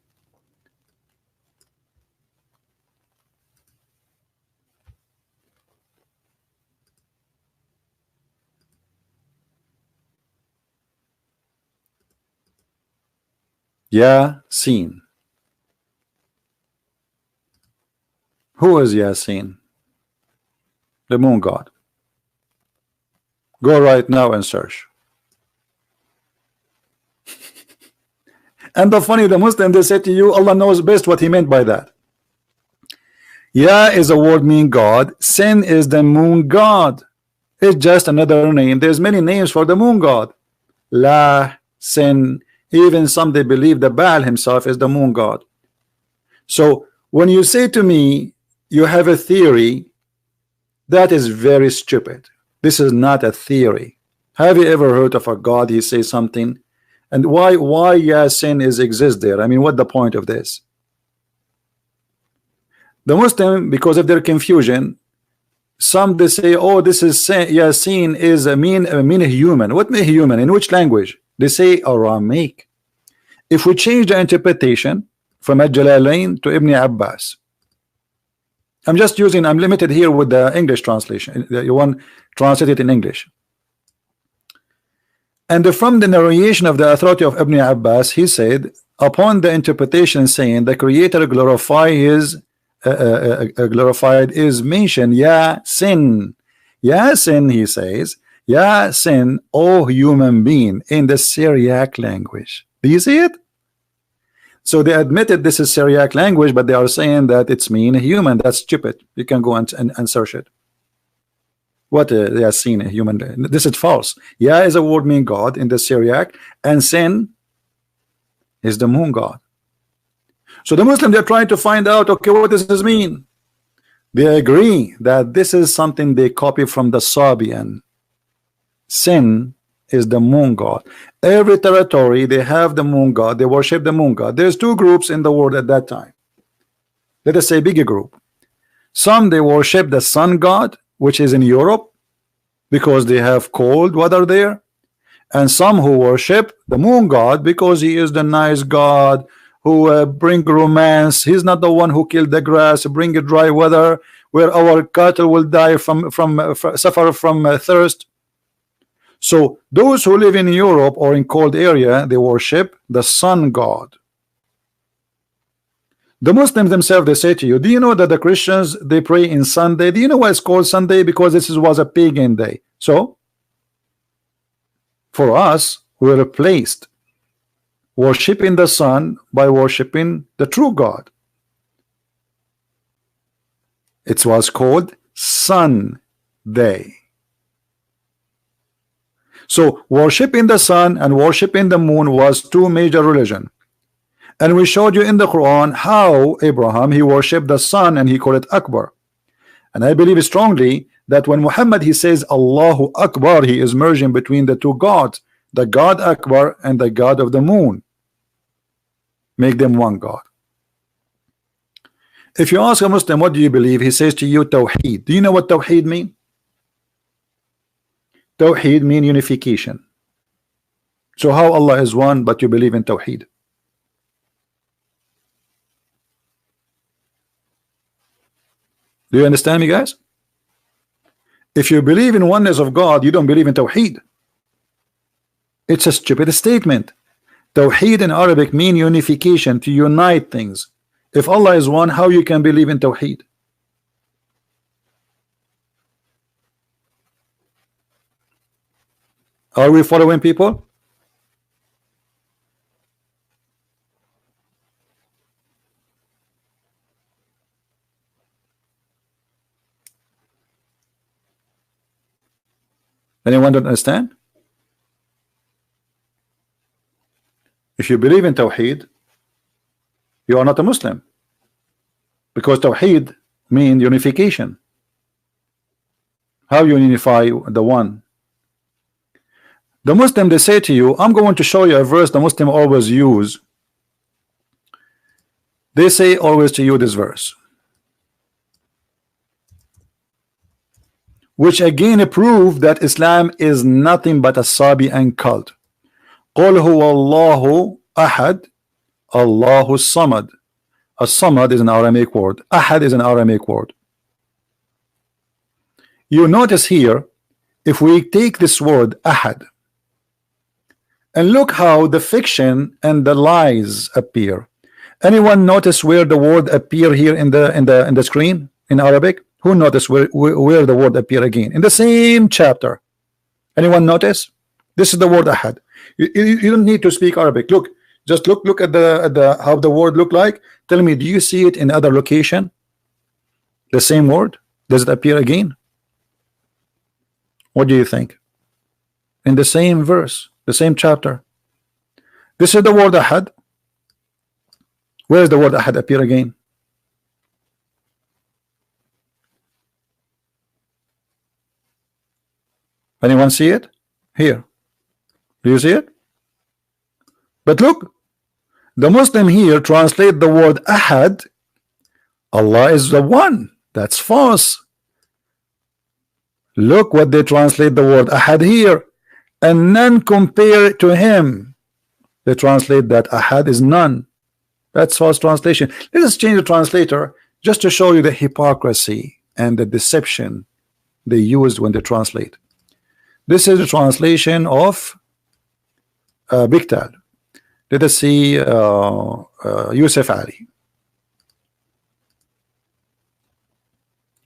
Yasin. Who is Yasin? The moon god. Go right now and search. And the funny, the Muslim, they say to you, Allah knows best what he meant by that. Ya is a word mean God. Sin is the moon god. It's just another name. There's many names for the moon god. La, Sin. Even some they believe the Baal himself is the moon god. So when you say to me you have a theory, that is very stupid. This is not a theory. Have you ever heard of a god? He says something, and why Yasin is exist there? I mean, what the point of this? The Muslim, because of their confusion, some they say, oh, this is Yasin is a mean human. What mean human? In which language? They say Aramaic. If we change the interpretation from Al-Jalalain to Ibn Abbas, I'm limited here with the English translation. You want translated in English. And from the narration of the authority of Ibn Abbas, he said, upon the interpretation saying the Creator glorified is mentioned, Yasin. Yasin, he says, Ya sin, O human being, in the Syriac language. Do you see it? So they admitted this is Syriac language, but they are saying that it's mean human. That's stupid. You can go and search it. What they are seeing a human. This is false. Ya is a word mean God in the Syriac, and sin is the moon god. So the Muslims, they're trying to find out, okay, what does this mean? They agree that this is something they copy from the Sabian. Sin is the moon god. Every territory they have the moon god, they worship the moon god. There's two groups in the world at that time. Let us say bigger group. Some they worship the sun god, which is in Europe, because they have cold weather there, and some who worship the moon god because he is the nice god who bring romance. He's not the one who killed the grass, bring a dry weather where our cattle will die from suffer from thirst. So those who live in Europe or in cold area, they worship the sun god. The Muslims themselves, they say to you, do you know that the Christians, they pray in Sunday? Do you know why it's called Sunday? Because this was a pagan day. So for us, we replaced worshiping the sun by worshiping the true God. It was called Sunday. So worshiping the sun and worshiping the moon was two major religions. And we showed you in the Quran how Abraham, he worshipped the sun and he called it Akbar. And I believe strongly that when Muhammad, he says Allahu Akbar, he is merging between the two gods, the God Akbar and the God of the moon. Make them one God. If you ask a Muslim, what do you believe? He says to you, Tawheed. Do you know what Tawheed mean? Tawheed mean unification. So how Allah is one, but you believe in Tawheed? Do you understand me, guys? If you believe in oneness of God, you don't believe in Tawheed. It's a stupid statement. Tawheed in Arabic mean unification, to unite things. If Allah is one, how you can believe in Tawheed? Are we following, people? Anyone don't understand? If you believe in Tawheed, you are not a Muslim, because Tawheed means unification. How you unify the one? The Muslim, they say to you, I'm going to show you a verse the Muslim always use. They say always to you this verse, which again prove that Islam is nothing but a Sabian cult. قل هو الله أحد الله الصمد. As-Samad is an Aramaic word. Ahad is an Aramaic word. You notice here, if we take this word Ahad and look how the fiction and the lies appear. Anyone notice where the word appear here in the screen in Arabic? Who notice where the word appear again in the same chapter? Anyone notice? This is the word Ahad. You don't need to speak Arabic. Look, just look at the how the word look like. Tell me, do you see it in other location? The same word? Does it appear again? What do you think? In the same verse, the same chapter. This is the word Ahad. Where does the word Ahad appear again? Anyone see it? Here. Do you see it? But look, the Muslim here translate the word Ahad. Allah is the one. That's false. Look what they translate the word Ahad here, and none compare to him. They translate that Ahad is none. That's false translation. Let us change the translator just to show you the hypocrisy and the deception they used when they translate. This is the translation of Biktal. Let us see Yusuf Ali.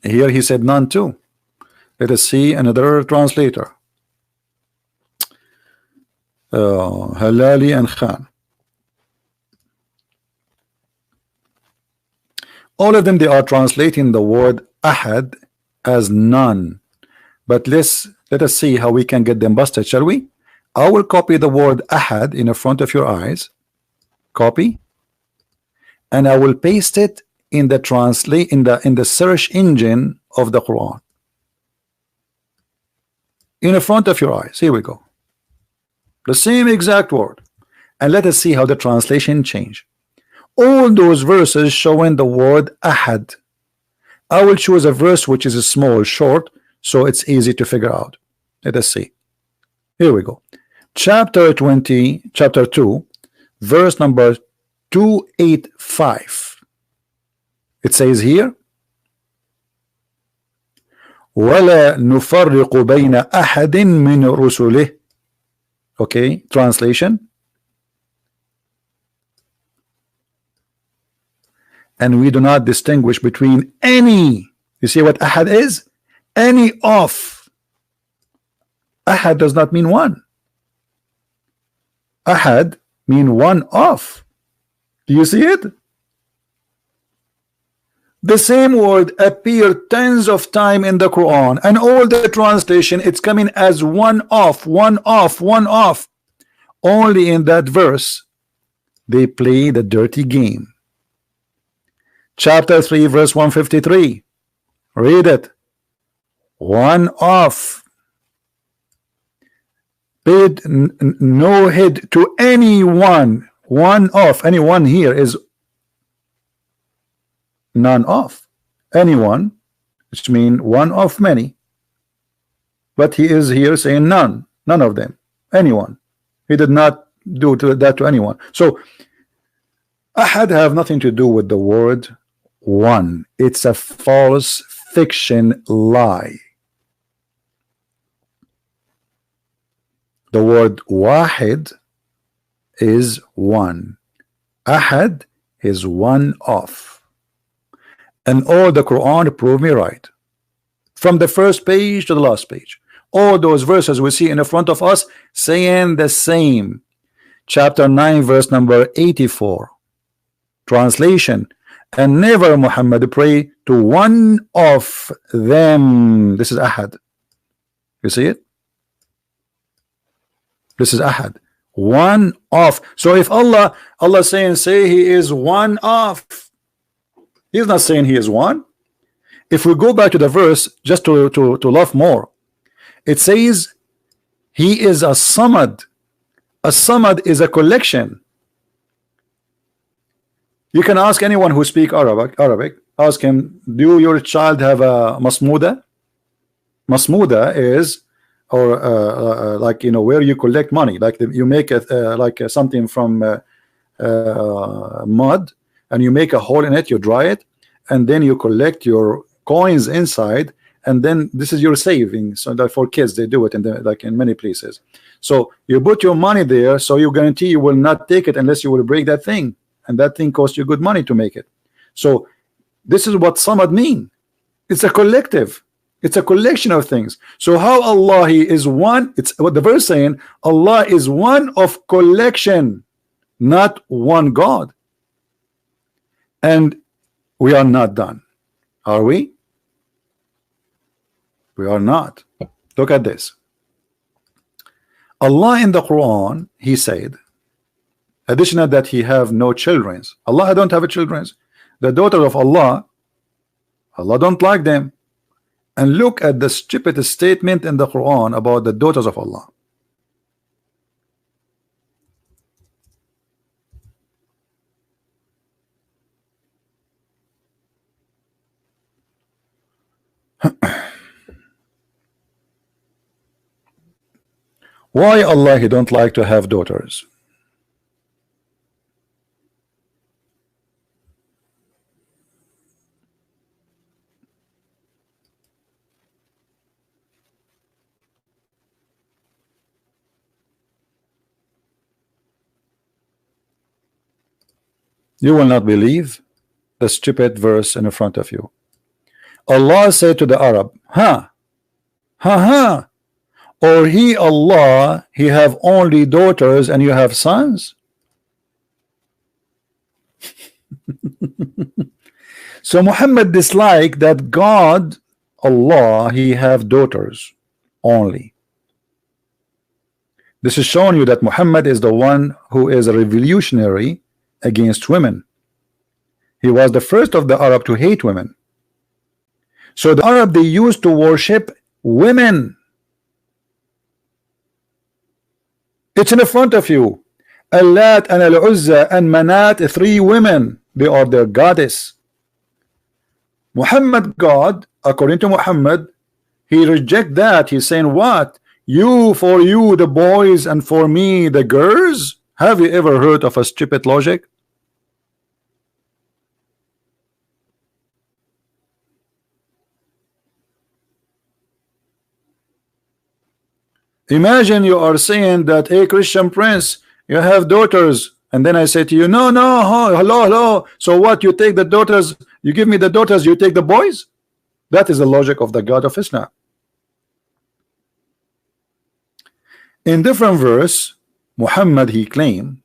Here he said none too. Let us see another translator. Halali and Khan. All of them, they are translating the word ahad as none. But let us see how we can get them busted, shall we? I will copy the word ahad in the front of your eyes. Copy. And I will paste it in the search engine of the Quran. In the front of your eyes. Here we go. The same exact word. And let us see how the translation change. All those verses showing the word ahad. I will choose a verse which is small, short, so it's easy to figure out. Let us see. Here we go. Chapter 20, chapter 2, verse number 285. It says here, وَلَا نُفَرِّقُ بَيْنَ أَحَدٍ مِّن رُسُلِهِ. Okay, translation. And we do not distinguish between any. You see what ahad is? Any of. Ahad does not mean one. Ahad mean one of. Do you see it? The same word appeared tens of times in the Quran, and all the translation it's coming as one off, one off, one off. Only in that verse they play the dirty game. Chapter 3 verse 153. Read it. One off. Paid no heed to anyone. One off. Anyone here is none of. Anyone, which means one of many. But he is here saying none. None of them. Anyone. He did not do that to anyone. So ahad have nothing to do with the word one. It's a false fiction lie. The word wahid is one. Ahad is one of. And all the Quran prove me right. From the first page to the last page. All those verses we see in the front of us saying the same. Chapter 9 verse number 84. Translation. And never Muhammad pray to one of them. This is ahad. You see it? This is ahad. One of. So if Allah saying say he is one of. He's not saying he is one. If we go back to the verse just to love more, it says he is a samad. A samad is a collection. You can ask anyone who speak Arabic, ask him, do your child have a masmuda? Masmuda is, or like, you know, where you collect money, like you make something from mud, and you make a hole in it, you dry it, and then you collect your coins inside, and then this is your saving. So that for kids they do it like in many places. So you put your money there, so you guarantee you will not take it unless you will break that thing. And that thing costs you good money to make it. So this is what samad mean. It's a collective. It's a collection of things. So how Allah he is one? It's what the verse saying. Allah is one of collection, not one God. And we are not done. Are we? We are not. Look at this. Allah in the Quran, he said, additional that he have no children. Allah don't have a children. The daughter of Allah don't like them. And look at the stupid statement in the Quran about the daughters of Allah. Why Allah he don't like to have daughters? You will not believe the stupid verse in front of you. Allah said to the Arab, Or he, Allah, he have only daughters and you have sons? So Muhammad disliked that God, Allah, he have daughters only. This is showing you that Muhammad is the one who is a revolutionary against women. He was the first of the Arab to hate women. So the Arab, they used to worship women. It's in the front of you. Allat and Al-Uzza and Manat, 3 women. They are their goddess. Muhammad, God, according to Muhammad, he reject that. He's saying, what? You, for you, the boys, and for me, the girls? Have you ever heard of a stupid logic? Imagine you are saying that, hey, Christian Prince, you have daughters, and then I say to you, no, hello. So what? You take the daughters, you give me the daughters, you take the boys? That is the logic of the God of Islam. In different verse, Muhammad, he claimed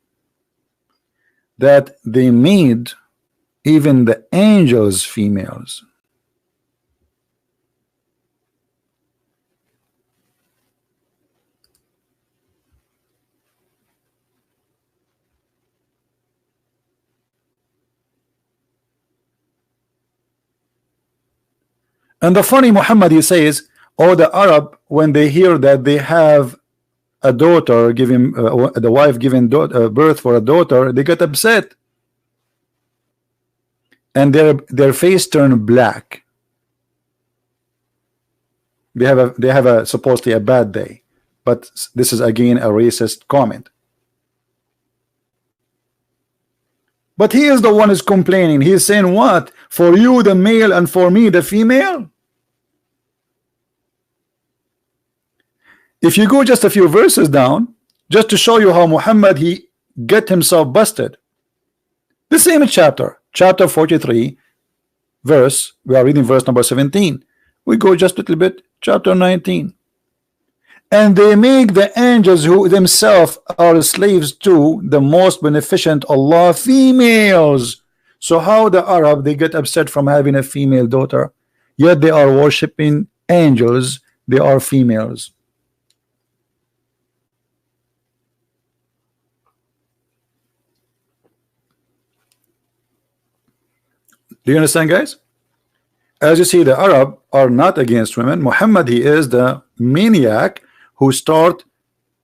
that they made even the angels females. And the funny Muhammad, he says, oh, the Arab, when they hear that they have a daughter giving the wife giving birth for a daughter, they get upset and their face turn black. They have a supposedly a bad day, but this is again a racist comment. But he is the one who's complaining. He is saying, what? For you the male and for me the female? If you go just a few verses down, just to show you how Muhammad, he get himself busted. The same chapter 43, verse, we are reading verse number 17. We go just a little bit, chapter 19. And they make the angels who themselves are slaves to the most beneficent Allah females. So how the Arab, they get upset from having a female daughter, yet they are worshiping angels, they are females. Do you understand, guys? As you see, the Arab are not against women. Muhammad, he is the maniac who start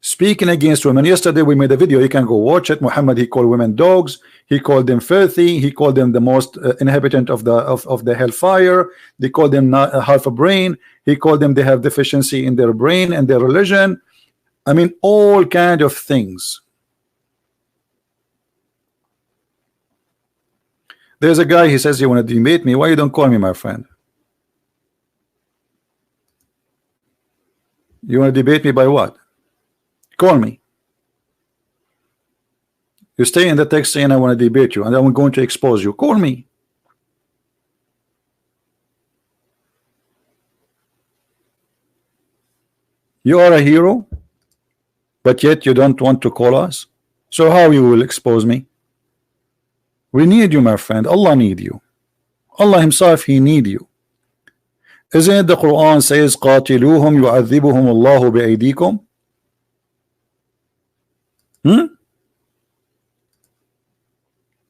speaking against women. Yesterday we made a video, you can go watch it. Muhammad, he called women dogs, he called them filthy, he called them the most inhabitant of the hellfire, they called them not half a brain, he called them they have deficiency in their brain and their religion. I mean, all kind of things. There's a guy, he says, you want to debate me, why you don't call me my friend? You want to debate me by what? Call me. You stay in the text saying I want to debate you and I'm going to expose you. Call me. You are a hero, but yet you don't want to call us. So how you will expose me? We need you, my friend. Allah need you. Allah himself, he need you. Isn't it the Quran says قاتلوهم يعذبهم الله بأيديكم?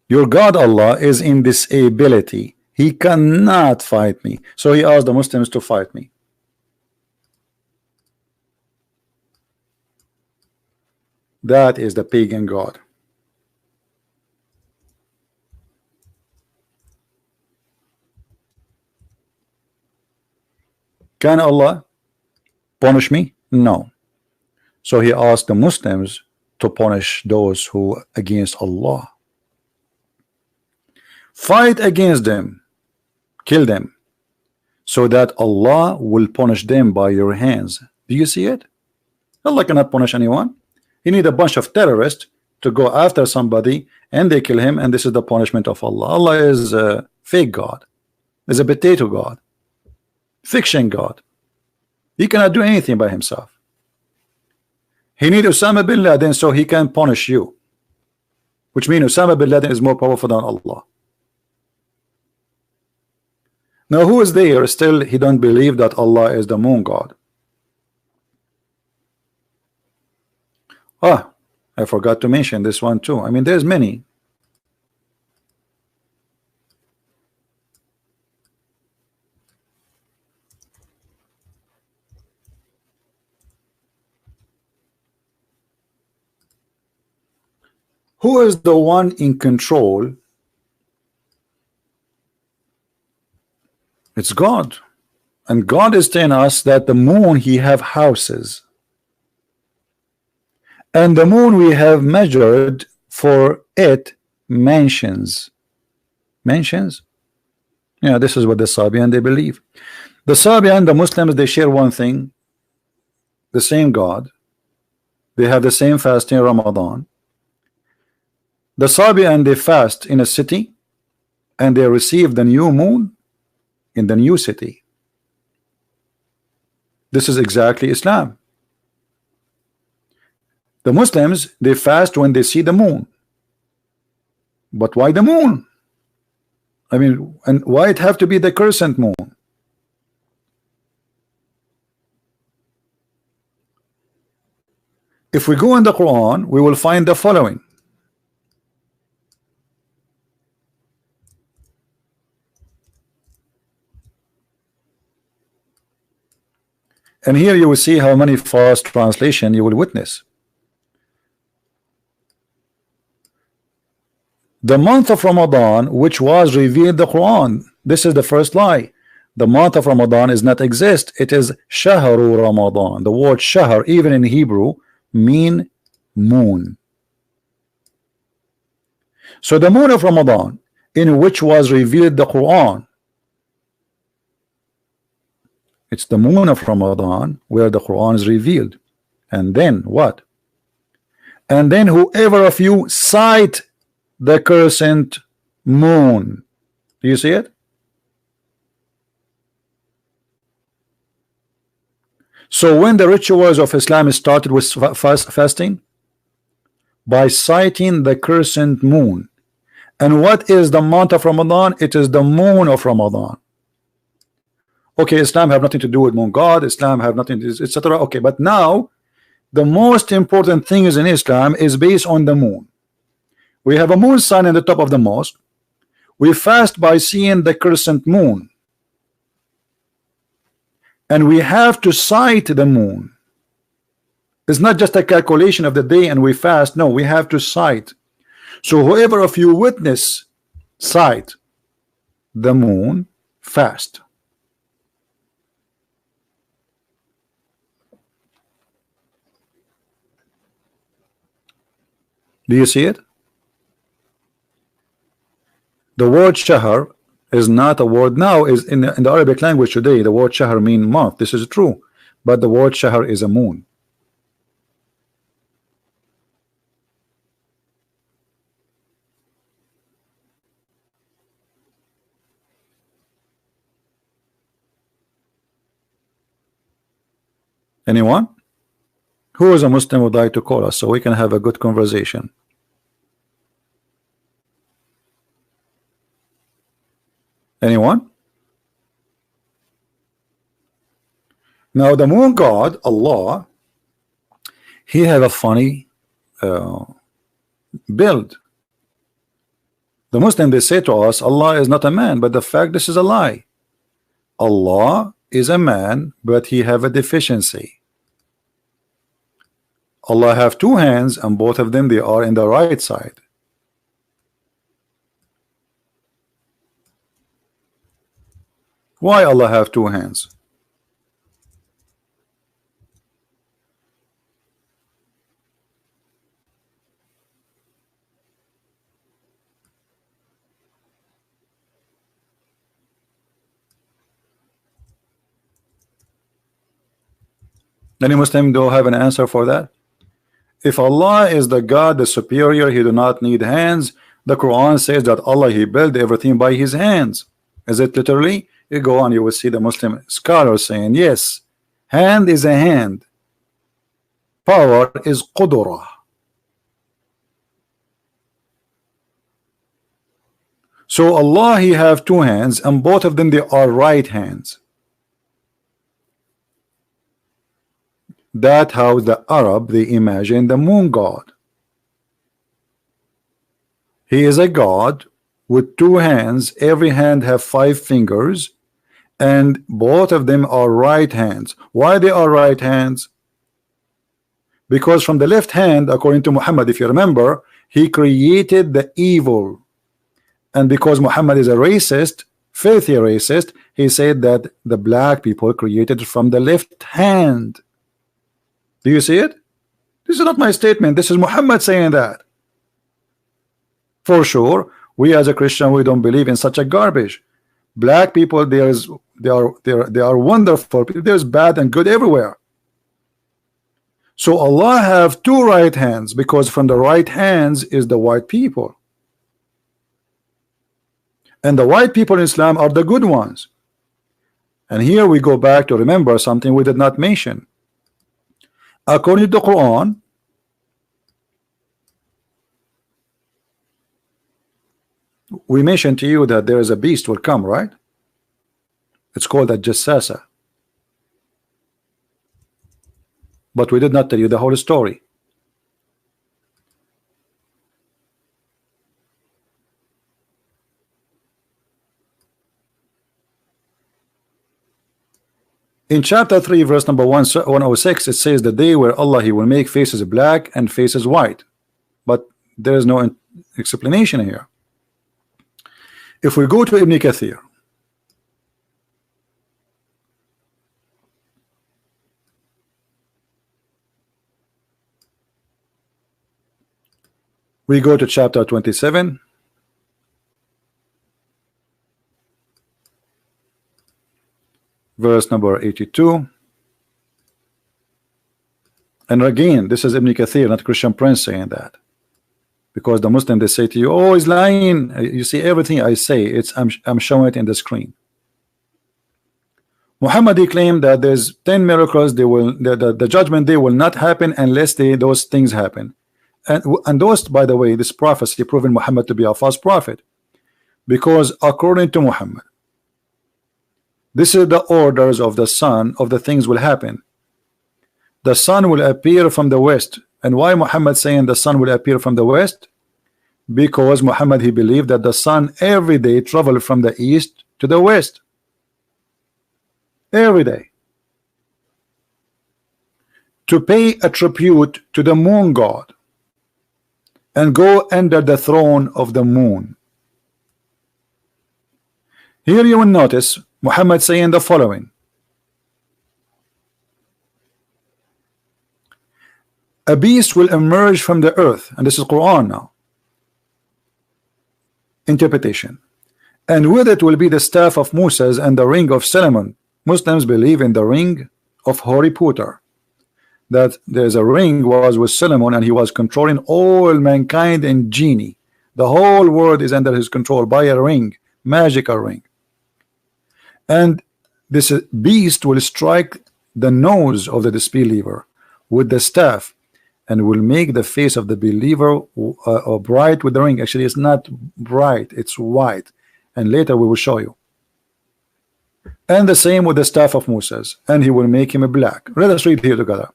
Your God Allah is in disability. He cannot fight me. So he asked the Muslims to fight me. That is the pagan God. Can Allah punish me? No. So he asked the Muslims to punish those who against Allah. Fight against them, kill them, so that Allah will punish them by your hands. Do you see it? Allah cannot punish anyone. He need a bunch of terrorists to go after somebody and they kill him, and this is the punishment of Allah. Allah is a fake God, is a potato God, fiction God. He cannot do anything by himself. He need Osama bin Laden so he can punish you, which means Osama bin Laden is more powerful than Allah. Now who is there still he don't believe that Allah is the moon god? Ah, I forgot to mention this one too. I mean, there's many. Who is the one in control? It's God. And God is telling us that the moon he have houses. And the moon we have measured for it mansions. Mansions? Yeah, this is what the Sabian they believe. The Sabian, the Muslims, they share one thing, the same God. They have the same fasting Ramadan. The Sabian, they fast in a city and they receive the new moon in the new city. This is exactly Islam. The Muslims, they fast when they see the moon. But why the moon? I mean, and why it have to be the crescent moon? If we go in the Quran, we will find the following. And here you will see how many false translation you will witness. The month of Ramadan, which was revealed the Quran, this is the first lie. The month of Ramadan is not exist. It is Shahru Ramadan. The word Shahr, even in Hebrew, mean moon. So the moon of Ramadan, in which was revealed the Quran, it's the moon of Ramadan where the Quran is revealed. And then what? And then whoever of you sight the crescent moon. Do you see it? So when the rituals of Islam started with fasting, by sighting the crescent moon. And what is the month of Ramadan? It is the moon of Ramadan. Okay, Islam have nothing to do with moon god, Islam have nothing to, etc. Okay, but now the most important thing is in Islam is based on the moon. We have a moon sign in the top of the mosque. We fast by seeing the crescent moon. And we have to sight the moon. It's not just a calculation of the day and we fast. No, we have to sight. So whoever of you witness sight the moon, fast. Do you see it? The word shahr is not a word now, is in the Arabic language today. The word shahr mean month. This is true, but the word shahr is a moon. Anyone? Who is a Muslim would like to call us so we can have a good conversation? Anyone? Now the moon god Allah, he have a funny build. The Muslim, they say to us Allah is not a man, but the fact this is a lie. Allah is a man, but he have a deficiency. Allah have two hands and both of them they are in the right side. Why Allah have two hands? Any Muslim do have an answer for that? If Allah is the God, the superior, he do not need hands. The Quran says that Allah, he built everything by his hands. Is it literally? You go on, you will see the Muslim scholars saying yes, hand is a hand. Power is qudra. So Allah, He have two hands, and both of them they are right hands. That's how the Arab they imagine the moon god. He is a god with two hands. Every hand have 5 fingers, and both of them are right hands. Why they are right hands? Because from the left hand, according to Muhammad, if you remember, he created the evil. And because Muhammad is a racist, filthy racist, he said that the black people created from the left hand. Do you see it? This is not my statement. This is Muhammad saying that. For sure, we as a Christian, we don't believe in such a garbage. Black people, they are wonderful. There's bad and good everywhere. So Allah have two right hands, because from the right hands is the white people. And the white people in Islam are the good ones. And here we go back to remember something we did not mention. According to the Quran, we mentioned to you that there is a beast will come, right? It's called a Jassasa. But we did not tell you the whole story. In chapter 3 verse number 106, it says the day where Allah He will make faces black and faces white. But there is no explanation here. If we go to Ibn Kathir, we go to chapter 27, verse number 82. And again, this is Ibn Kathir, not Christian Prince saying that. Because the Muslim, they say to you, oh, he's lying. You see everything I say, I'm showing it in the screen. Muhammad, he claimed that there's 10 miracles, the judgment day will not happen unless those things happen. And those, by the way, this prophecy proven Muhammad to be a false prophet. Because according to Muhammad, this is the orders of the sun of the things will happen. The sun will appear from the west. And why Muhammad saying the sun will appear from the west? Because Muhammad, he believed that the sun every day traveled from the east to the west. Every day. To pay a tribute to the moon god and go under the throne of the moon. Here you will notice Muhammad saying the following. A beast will emerge from the earth, and this is Quran now. Interpretation. And with it will be the staff of Moses and the ring of Solomon. Muslims believe in the ring of Harry Potter. That there's a ring was with Solomon, and he was controlling all mankind and genie. The whole world is under his control by a ring, magical ring. And this beast will strike the nose of the disbeliever with the staff, and will make the face of the believer bright with the ring. Actually, it's not bright, it's white. And later we will show you. And the same with the staff of Moses, and he will make him black. Let us read here together.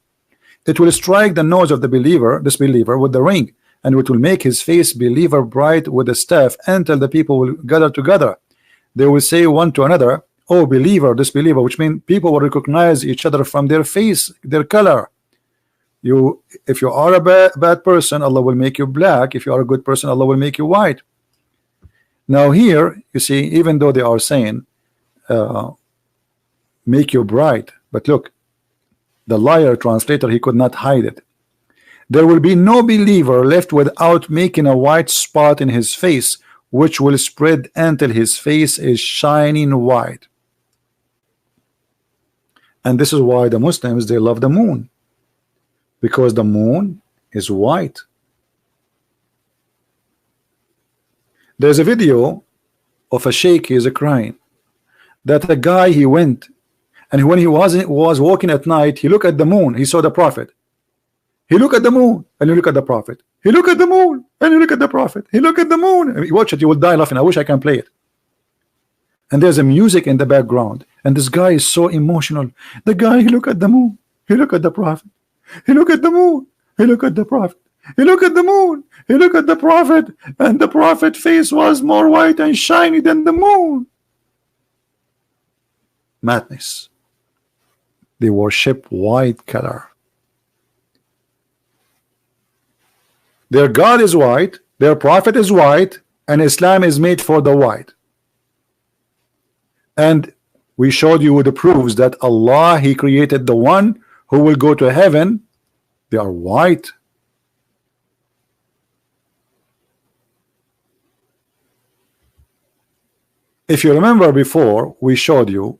It will strike the nose of the disbeliever with the ring, and it will make his face believer bright with the staff, until the people will gather together. They will say one to another, oh believer, disbeliever, which means people will recognize each other from their face, their color. If you are a bad person, Allah will make you black. If you are a good person, Allah will make you white. Now here you see, even though they are saying make you bright, but look, the liar translator, he could not hide it. There will be no believer left without making a white spot in his face, which will spread until his face is shining white. And this is why the Muslims, they love the moon, because the moon is white. There's a video of a sheikh, he is crying, that a guy, he went, and when he was walking at night, he looked at the moon, he saw the prophet. He look at the moon and you look at the prophet. He look at the moon and you look at the prophet. He look at the moon. You watch it, you will die laughing. I wish I can play it. And there's a music in the background, and this guy is so emotional. The guy, he look at the moon, he look at the prophet, he look at the moon, he look at the prophet, he look at the moon, he look at the prophet, and the prophet face was more white and shiny than the moon. Madness. They worship white color. Their God is white, their prophet is white, and Islam is made for the white. And we showed you the proofs that Allah, He created the one who will go to heaven. They are white. If you remember before, we showed you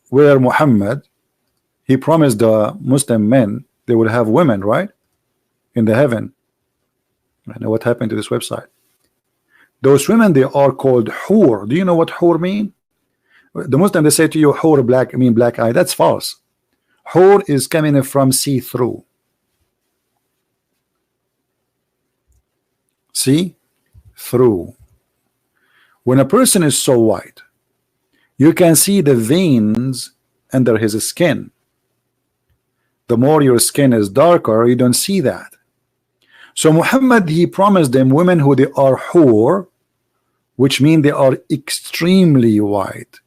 where Muhammad, he promised the Muslim men they would have women, right, in the heaven. I know what happened to this website. Those women, they are called hur. Do you know what hur mean? The Muslim, they say to you, hur black, I mean black eye. That's false. Hur is coming from see-through. See through. When a person is so white, you can see the veins under his skin. The more your skin is darker, you don't see that. So Muhammad, he promised them women who they are hur, which mean they are extremely white.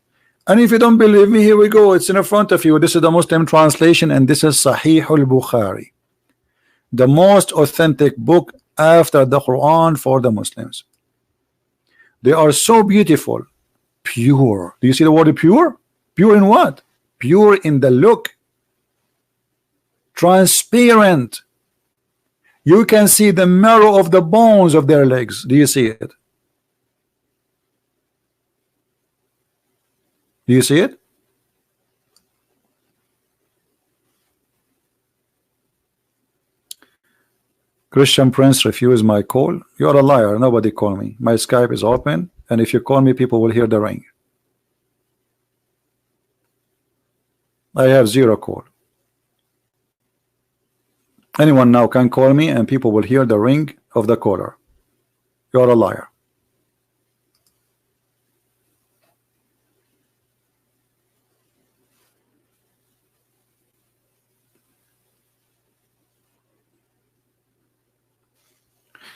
And if you don't believe me, here we go. It's in front of you. This is the Muslim translation, and this is Sahih al-Bukhari, the most authentic book after the Quran for the Muslims. They are so beautiful, pure. Do you see the word pure? Pure in what? Pure in the look. Transparent. You can see the marrow of the bones of their legs. Do you see it? Do you see it? Christian Prince refused my call. You're a liar. Nobody call me. My Skype is open, and if you call me, people will hear the ring. I have 0 call. Anyone now can call me, and people will hear the ring of the caller. You're a liar.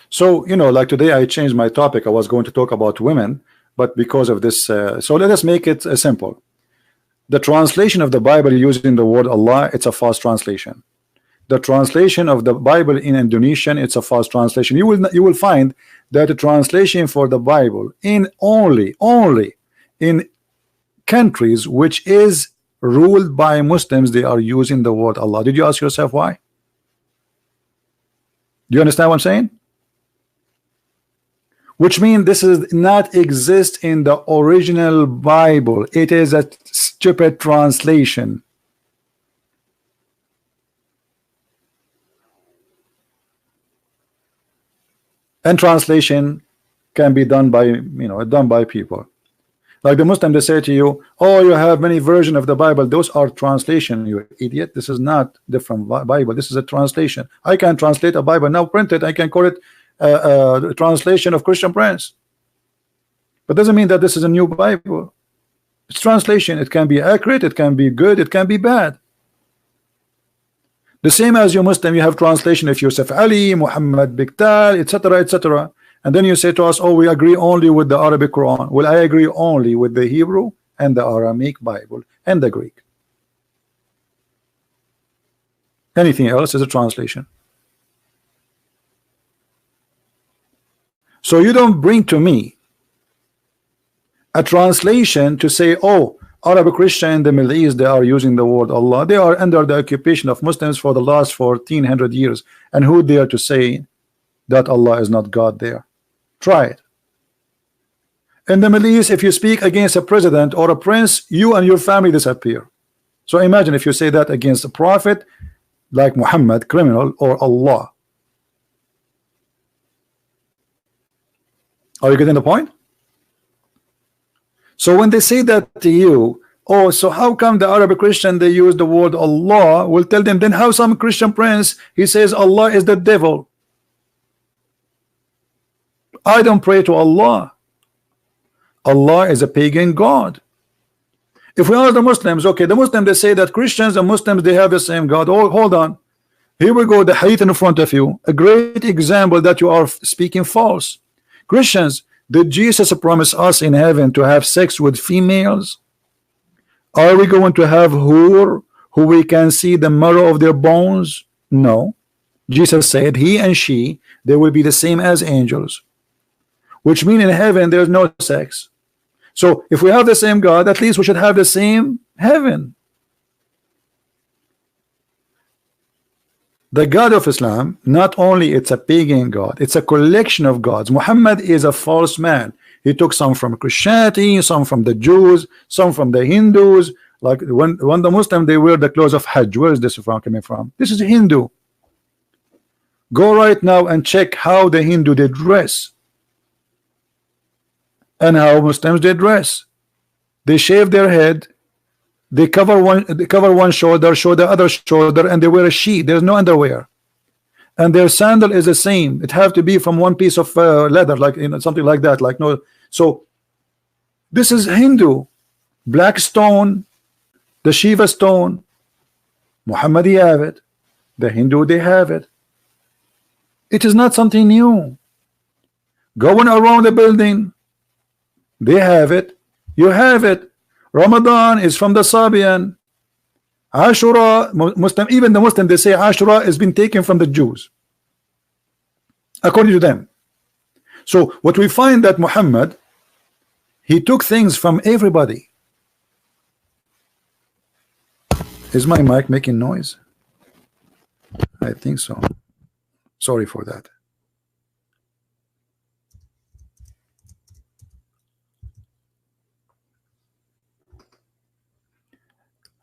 So, you know, like today I changed my topic. I was going to talk about women, but because of this, so let us make it simple. The translation of the Bible using the word Allah, it's a false translation. The translation of the Bible in Indonesian, it's a false translation. You will find that the translation for the Bible in only in countries which is ruled by Muslims, they are using the word Allah. Did you ask yourself why? Do you understand what I'm saying? Which means this is not exist in the original Bible. It is a stupid translation. And translation can be done by, you know, done by people. Like the Muslim, they say to you, oh, you have many versions of the Bible. Those are translation, you idiot. This is not different Bible. This is a translation. I can translate a Bible now, print it. I can call it translation of Christian Prince, but doesn't mean that this is a new Bible. It's translation. It can be accurate, it can be good, it can be bad. The same as you Muslim, you have translation of Yusuf Ali, Muhammad Biktal, etc., etc., and then you say to us, oh, we agree only with the Arabic Quran. Well, I agree only with the Hebrew and the Aramaic Bible and the Greek. Anything else is a translation. So you don't bring to me a translation to say, oh, Arabic Christian in the Middle East, they are using the word Allah. They are under the occupation of Muslims for the last 1400 years. And who dare to say that Allah is not God there? Try it. In the Middle East, if you speak against a president or a prince, you and your family disappear. So imagine if you say that against a prophet like Muhammad, criminal, or Allah. Are you getting the point? So when they say that to you, Oh, so how come the Arabic Christian they use the word Allah? We'll tell them, then how some Christian prince he says Allah is the devil? I don't pray to Allah. Allah is a pagan god. If we are the Muslims, okay, the Muslims they say that Christians and Muslims they have the same God. Oh, hold on. Here we go, the hadith in front of you, a great example that you are speaking false. Christians, did Jesus promise us in heaven to have sex with females? Are we going to have who we can see the marrow of their bones? No. Jesus said he and she, they will be the same as angels, which means in heaven there's no sex. So if we have the same God, at least we should have the same heaven. The God of Islam, not only it's a pagan God, it's a collection of gods. Muhammad is a false man. He took some from Christianity, some from the Jews, some from the Hindus. Like when the Muslim they wear the clothes of Hajj. Where is this from coming from? This is Hindu. Go right now and check how the Hindu they dress and how Muslims they dress. They shave their head. They cover one shoulder, show the other shoulder, and they wear a sheet. There's no underwear, and their sandal is the same. It have to be from one piece of leather, like something like that. Like no, so this is Hindu. Black stone, the Shiva stone. Muhammadi have it. The Hindu they have it. It is not something new. Going around the building, they have it. You have it. Ramadan is from the Sabian. Ashura, Muslim, even the Muslim, they say Ashura has been taken from the Jews, according to them. So what we find that Muhammad, he took things from everybody. Is my mic making noise? I think so. Sorry for that.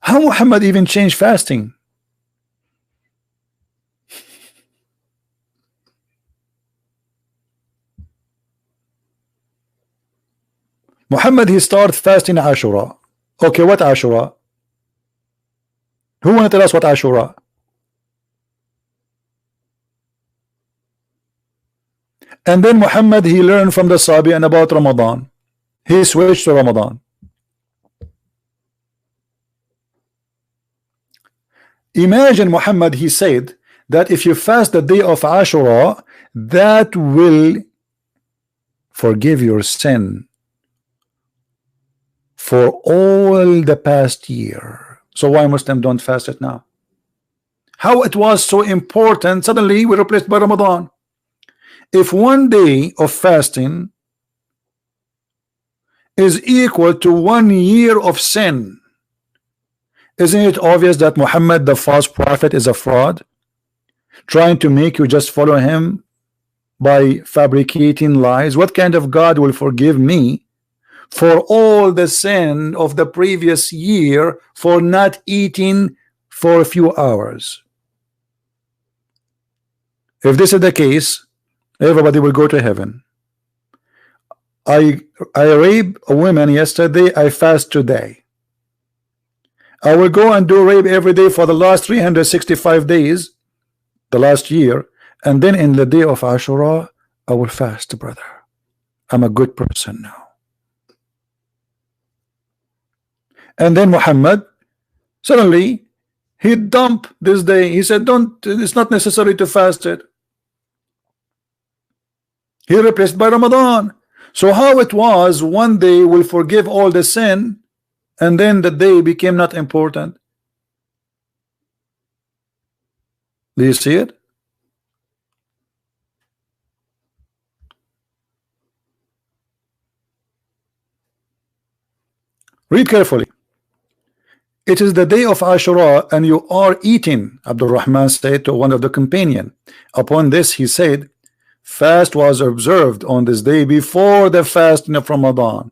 How Muhammad even changed fasting? Muhammad he started fasting Ashura. Okay, what Ashura? Who want to tell us what Ashura? And then Muhammad he learned from the Sabian about Ramadan. He switched to Ramadan. Imagine Muhammad he said that if you fast the day of Ashura, that will forgive your sin for all the past year. So why Muslims don't fast it now? How it was so important, suddenly we replaced by Ramadan. If one day of fasting is equal to 1 year of sin, isn't it obvious that Muhammad the false prophet is a fraud, trying to make you just follow him by fabricating lies? What kind of God will forgive me for all the sin of the previous year for not eating for a few hours? If this is the case, everybody will go to heaven. I raped a woman yesterday, I fast today. I will go and do rape every day for the last 365 days, the last year, and then in the day of Ashura, I will fast, brother. I'm a good person now. And then Muhammad, suddenly, he dumped this day. He said, it's not necessary to fast it. He replaced by Ramadan. So how it was, one day will forgive all the sin, and then the day became not important. Do you see it? Read carefully. It is the day of Ashura and you are eating, Abdul Rahman said to one of the companion. Upon this he said, fast was observed on this day before the fasting of Ramadan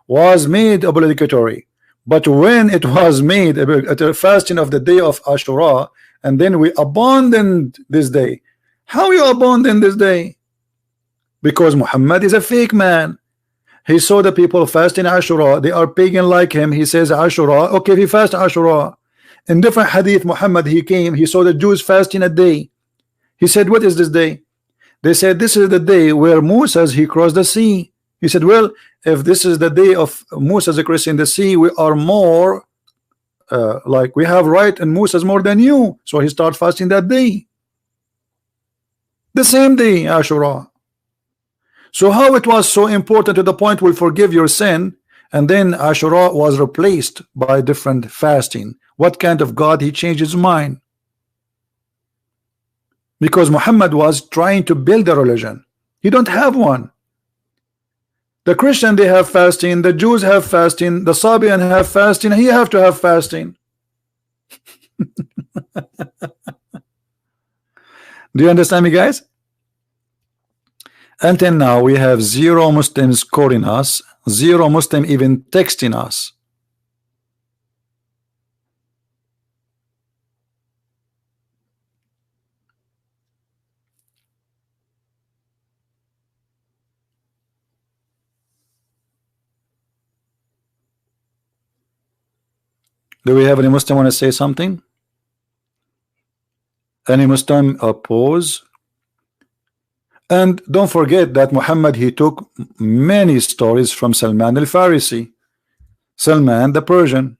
was made obligatory. But when it was made at the fasting of the day of Ashura, and then we abandoned this day. How you abandon this day? Because Muhammad is a fake man. He saw the people fasting Ashura. They are pagan like him. He says Ashura. Okay, if he fast Ashura. In different hadith, Muhammad, he came. He saw the Jews fasting a day. He said, what is this day? They said, this is the day where Moses, he crossed the sea. He said, well, if this is the day of Moses crossing the sea, we are more like we have right and Moses more than you. So he started fasting that day. The same day, Ashura. So how it was so important to the point will forgive your sin, and then Ashura was replaced by different fasting. What kind of God he changed his mind? Because Muhammad was trying to build a religion. He don't have one. The Christian, they have fasting, the Jews have fasting, the Sabian have fasting, he have to have fasting. Do you understand me, guys? Until now we have 0 Muslims calling us, 0 Muslim even texting us. Do we have any Muslim want to say something? Any Muslim oppose? And don't forget that Muhammad, he took many stories from Salman al-Farisi, Salman the Persian.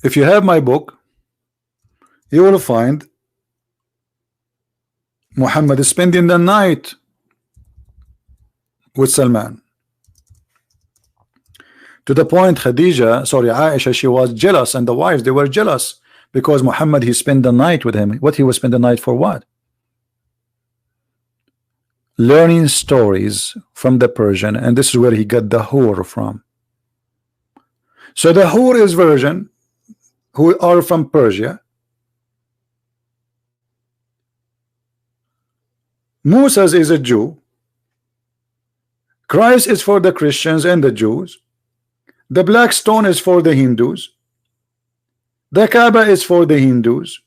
If you have my book, you will find Muhammad is spending the night with Salman. To the point Khadija, sorry, Aisha, she was jealous, and the wives, they were jealous because Muhammad, he spent the night with him. What he was spend the night for? What? Learning stories from the Persian, and this is where he got the hur from. So the hur is version who are from Persia. Moses is a Jew. Christ is for the Christians and the Jews. The black stone is for the Hindus. The Kaaba is for the Hindus.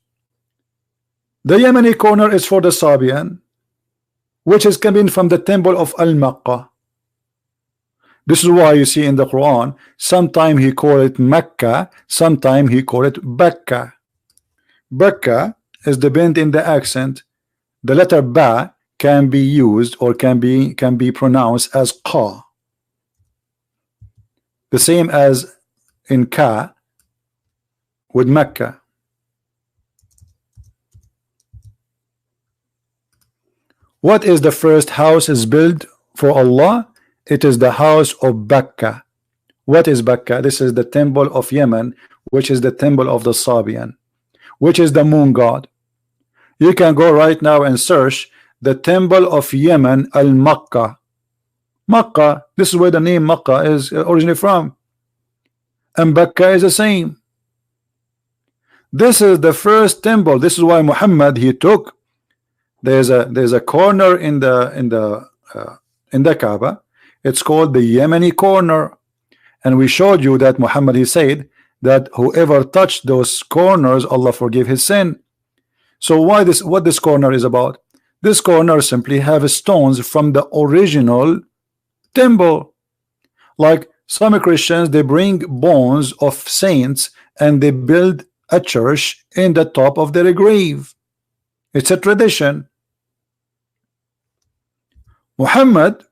The Yemeni corner is for the Sabian, which is coming from the temple of Al-Makkah. This is why you see in the Quran, sometime he call it Mecca, sometime he call it Bakka. Bakka is the bend in the accent. The letter Ba can be used or can be pronounced as Qa. The same as in Ka with Mecca. What is the first house is built for Allah? It is the house of Bakka. What is Bakka? This is the temple of Yemen, which is the temple of the Sabian, which is the moon god. You can go right now and search the temple of Yemen, Al-Makkah. Makkah, this is where the name Makkah is originally from, and Bakka is the same. This is the first temple. This is why Muhammad, he took, there's a corner in the Kaaba. It's called the Yemeni corner, and we showed you that Muhammad, he said that whoever touched those corners, Allah forgive his sin. So why this? What this corner is about? This corner simply have stones from the original temple. Like some Christians, they bring bones of saints and they build a church in the top of their grave. It's a tradition. Muhammad,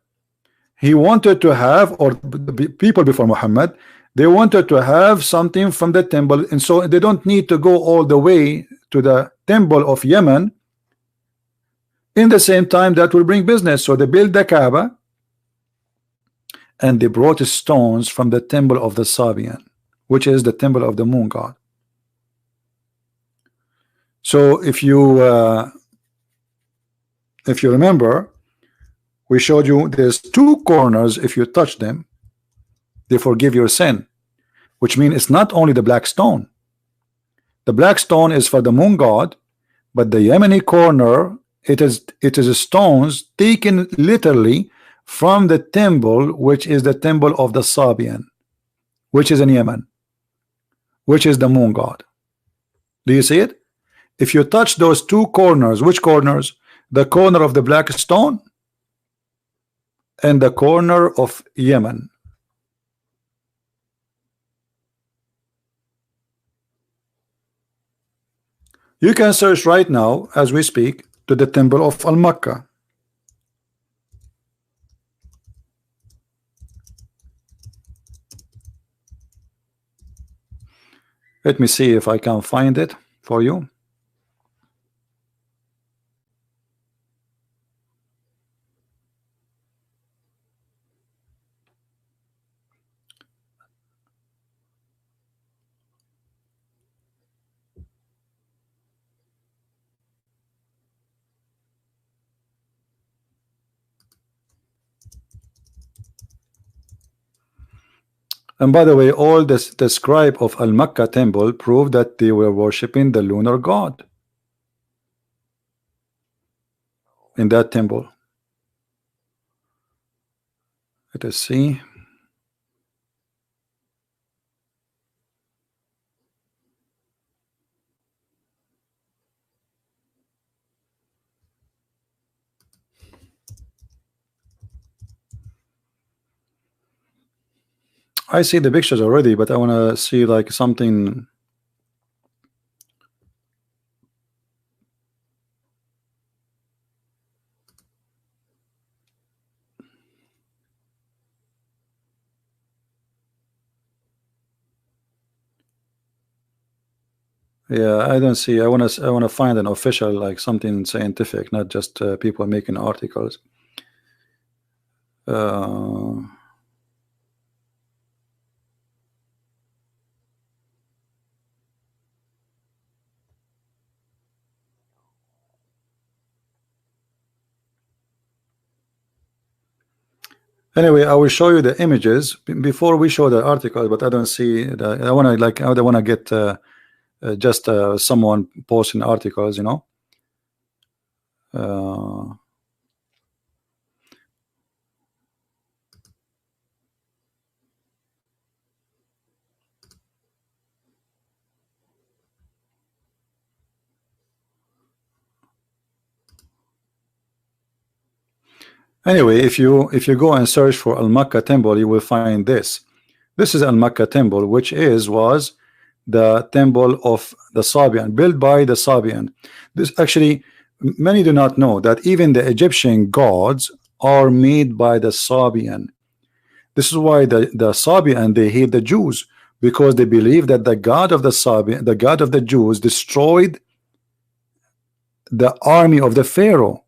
he wanted to have, or the people before Muhammad, they wanted to have something from the temple, and so they don't need to go all the way to the temple of Yemen. In the same time, that will bring business. So they built the Kaaba, and they brought stones from the temple of the Sabian, which is the temple of the moon god. So if you remember, we showed you there's two corners. If you touch them, they forgive your sin, which means it's not only the black stone. The black stone is for the moon god, but the Yemeni corner, it is stones taken literally from the temple, which is the temple of the Sabian, which is in Yemen, which is the moon god. Do you see it? If you touch those two corners, which corners? the corner of the black stone and the corner of Yemen. You can search right now as we speak to the temple of Al-Makkah. Let me see if I can find it for you. And by the way, all this, the scribe of Al-Makkah temple proved that they were worshiping the lunar god in that temple. Let us see. I see the pictures already, but I want to see like something. Yeah, I don't see. I want to find an official, like something scientific, not just people making articles. Anyway, I will show you the images before we show the article, but I don't see the, I want to like, I don't want to get just someone posting articles, you know. Anyway, if you go and search for Al-Makkah temple, you will find this. This is Al-Makkah temple, which was the temple of the Sabian, built by the Sabian. This actually, many do not know that even the Egyptian gods are made by the Sabian. This is why the Sabian, they hate the Jews, because they believe that the God of the Sabian, the God of the Jews, destroyed the army of the Pharaoh.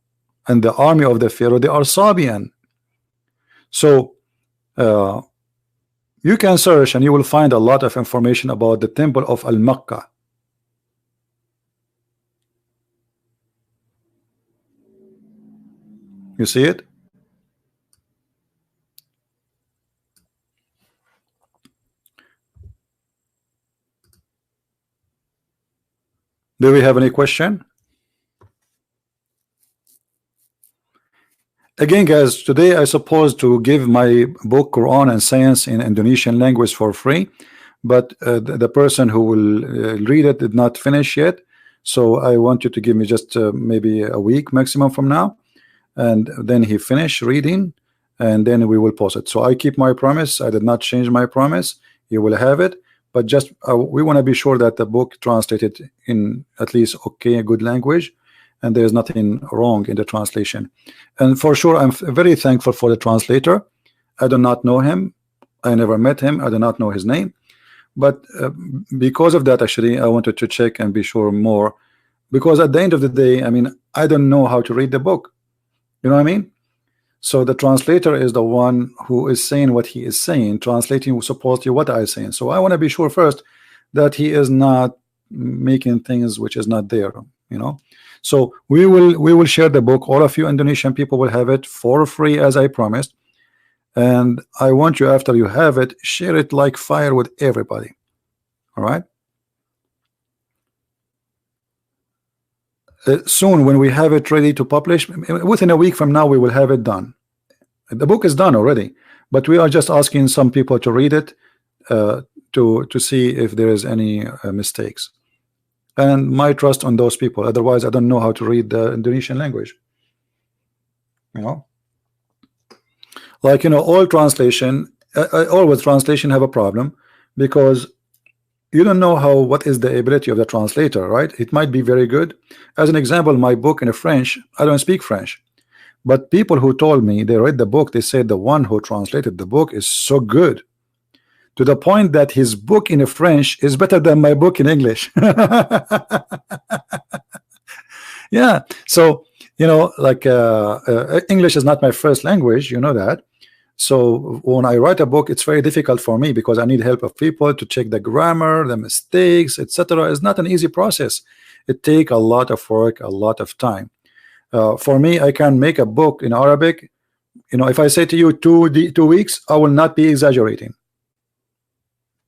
And the army of the Pharaoh, they are Sabian. So you can search and you will find a lot of information about the temple of Al-Makkah. You see it? Do we have any question? Again, guys, today I supposed to give my book Quran and Science in Indonesian language for free, but the person who will read it did not finish yet. So I want you to give me just maybe a week maximum from now, and then he finish reading, and then we will post it. So I keep my promise. I did not change my promise. You will have it, but just we want to be sure that the book translated in at least okay, a good language, and there's nothing wrong in the translation. And for sure, I'm very thankful for the translator. I do not know him. I never met him. I do not know his name. But because of that, actually, I wanted to check and be sure more. Because at the end of the day, I mean, I don't know how to read the book. You know what I mean? So the translator is the one who is saying what he is saying, translating supposedly what I am saying. So I want to be sure first that he is not making things which is not there, you know. So we will share the book. All of you Indonesian people will have it for free, as I promised. And I want you, after you have it, share it like fire with everybody. All right. Soon, when we have it ready to publish, within a week from now, we will have it done. The book is done already, but we are just asking some people to read it to see if there is any mistakes. And my trust on those people. Otherwise, I don't know how to read the Indonesian language. You know, like, all translation, always translation have a problem, because you don't know what is the ability of the translator, right? It might be very good. As an example, my book in French, I don't speak French, but people who told me they read the book, they said the one who translated the book is so good, to the point that his book in French is better than my book in English. Yeah, so like English is not my first language, you know that. So when I write a book, it's very difficult for me because I need help of people to check the grammar, the mistakes, etc. It's not an easy process. It takes a lot of work, a lot of time. For me, I can make a book in Arabic. If I say to you 2 weeks, I will not be exaggerating.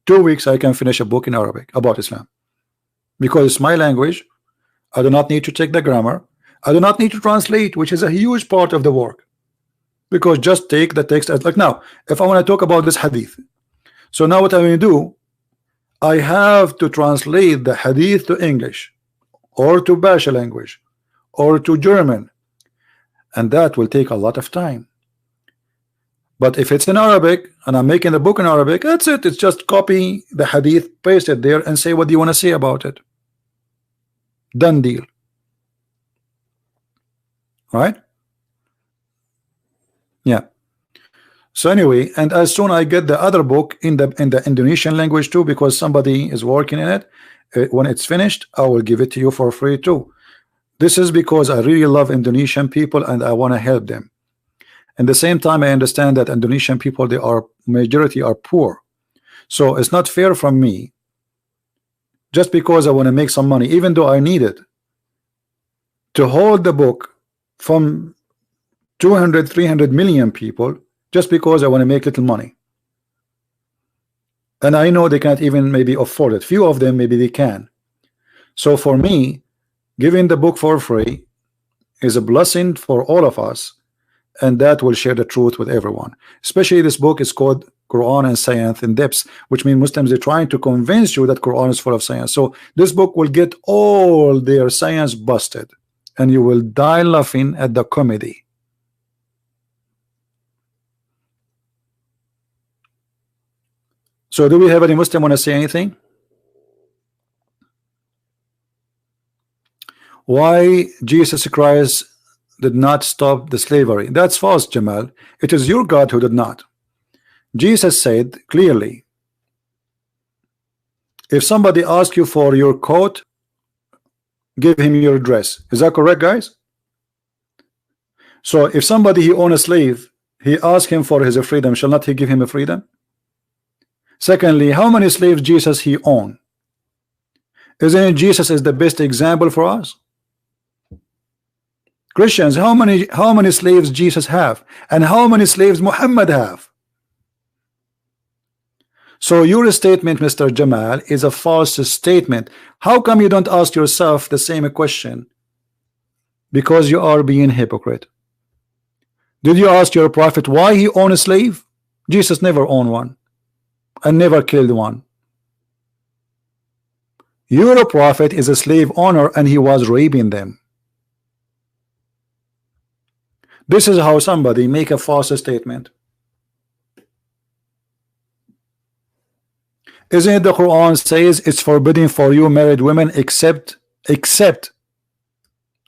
2 weeks I can finish a book in Arabic about Islam, because it's my language. I do not need to check the grammar. I do not need to translate, which is a huge part of the work, because just take the text as, like, now if I want to talk about this hadith, so now what I'm going to do, I have to translate the hadith to English or to Basha language or to German, and that will take a lot of time. But if it's in Arabic and I'm making the book in Arabic, that's it. It's just copy the hadith, paste it there, and say what do you want to say about it. Done deal. Right? Yeah. So anyway, and as soon I get the other book in the Indonesian language too, because somebody is working in it, when it's finished, I will give it to you for free too. This is because I really love Indonesian people and I want to help them. At the same time, I understand that Indonesian people, they are majority are poor, so it's not fair from me, just because I want to make some money, even though I need it, to hold the book from 200-300 million people just because I want to make little money. And I know they can't even maybe afford it. Few of them maybe they can. So for me, giving the book for free is a blessing for all of us, and that will share the truth with everyone. Especially this book is called Quran and Science in Depths, which means Muslims are trying to convince you that Quran is full of science. So this book will get all their science busted, and you will die laughing at the comedy. So do we have any Muslim want to say anything? Why Jesus Christ did not stop the slavery? That's false, Jamal. It is your God who did not. Jesus said clearly, if somebody asks you for your coat, give him your dress. Is that correct, guys? So if somebody he own a slave, he asks him for his freedom, shall not he give him a freedom? Secondly, how many slaves Jesus he owned? Isn't it Jesus is the best example for us? Christians, how many slaves Jesus have, and how many slaves Muhammad have? So your statement, Mr. Jamal, is a false statement. How come you don't ask yourself the same question? Because you are being hypocrite. Did you ask your prophet why he owned a slave? Jesus never owned one and never killed one. Your prophet is a slave owner and he was raping them. This is how somebody make a false statement. Isn't it the Quran says it's forbidden for you married women except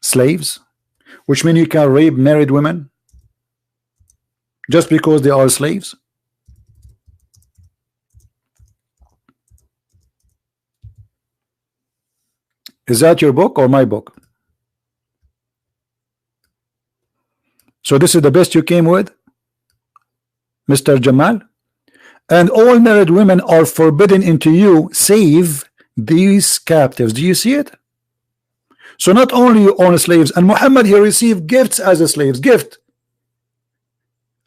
slaves, which means you can rape married women just because they are slaves? Is that your book or my book? So this is the best you came with, Mr. Jamal? And all married women are forbidden into you, save these captives. Do you see it? So not only you own slaves, and Muhammad he received gifts as a slaves. Gift.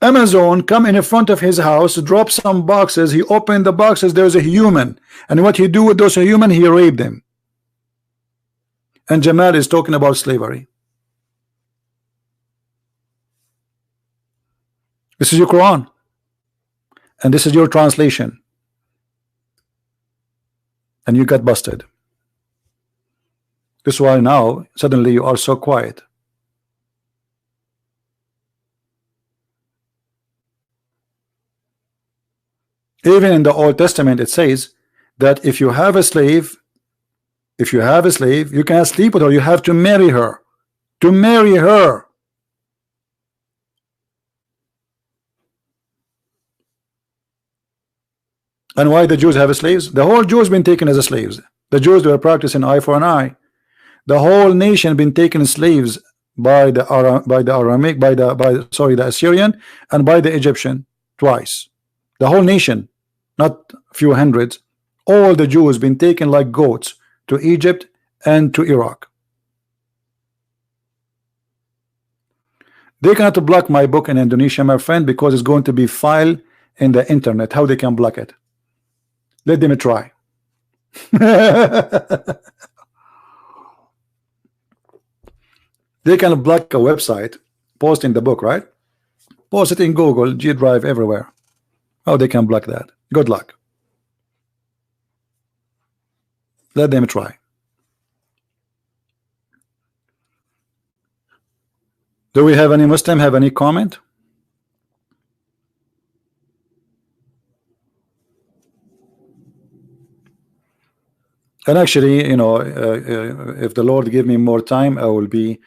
Amazon come in front of his house, drop some boxes. He opened the boxes. There's a human, and what he do with those human? He raped them. And Jamal is talking about slavery. This is your Quran, and this is your translation, and you got busted. This is why now suddenly you are so quiet. Even in the Old Testament it says that if you have a slave, you cannot sleep with her, you have to marry her. To marry her. And why the Jews have slaves? The whole Jews been taken as slaves. The Jews were practicing eye for an eye. The whole nation been taken as slaves by the Assyrian and by the Egyptian twice. The whole nation, not a few hundreds. All the Jews been taken like goats to Egypt and to Iraq. They cannot block my book in Indonesia, my friend, because it's going to be filed in the internet. How they can block it? Let them try. They can block a website posting the book, right? Post it in Google, G Drive, everywhere. How they can block that? Good luck. Let them try. Do we have any Muslim have any comment? And actually, you know, if the Lord give me more time, I will be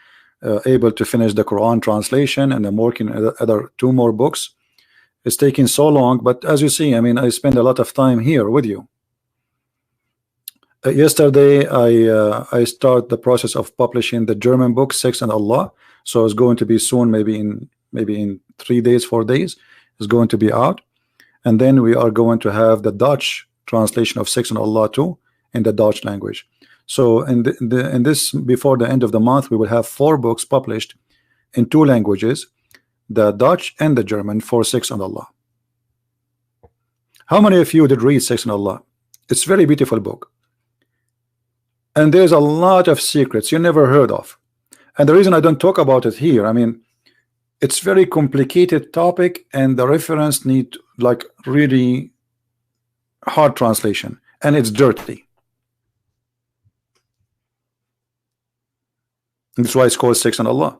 able to finish the Quran translation, and I'm working on other 2 more books. It's taking so long, but as you see, I mean, I spend a lot of time here with you. Yesterday, I start the process of publishing the German book, Sex and Allah. So it's going to be soon, maybe in 3 days, 4 days, it's going to be out. And then we are going to have the Dutch translation of Sex and Allah too, in the Dutch language. So in this, before the end of the month, we will have 4 books published in 2 languages, the Dutch and the German, for Sex and Allah. How many of you did read Sex and Allah? It's a very beautiful book, and there's a lot of secrets you never heard of. And the reason I don't talk about it here, I mean, it's very complicated topic, and the reference need like really hard translation, and it's dirty. That's why it's called Sex and Allah.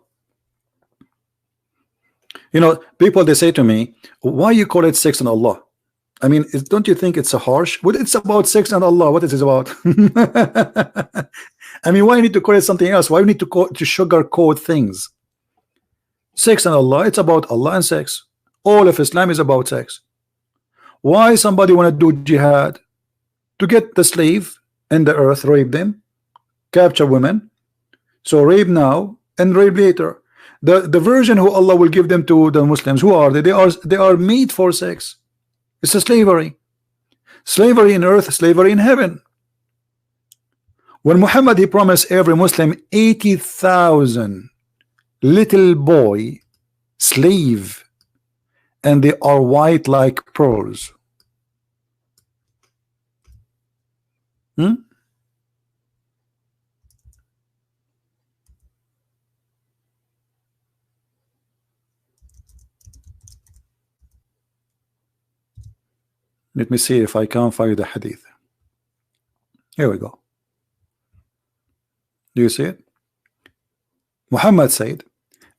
You know, people, they say to me, why you call it Sex and Allah? I mean, don't you think it's a harsh? Well, it's about sex and Allah. What is it about? I mean, why you need to call it something else? Why you need to sugarcoat things? Sex and Allah, it's about Allah and sex. All of Islam is about sex. Why somebody want to do jihad? To get the slave in the earth, rape them, capture women. So rape now and rape later. The version who Allah will give them to the Muslims, who are they? They are made for sex. It's a slavery. Slavery in earth, slavery in heaven. When Muhammad, he promised every Muslim 80,000 little boy slave, and they are white like pearls. Let me see if I can find the hadith. Here we go. Do you see it? Muhammad said,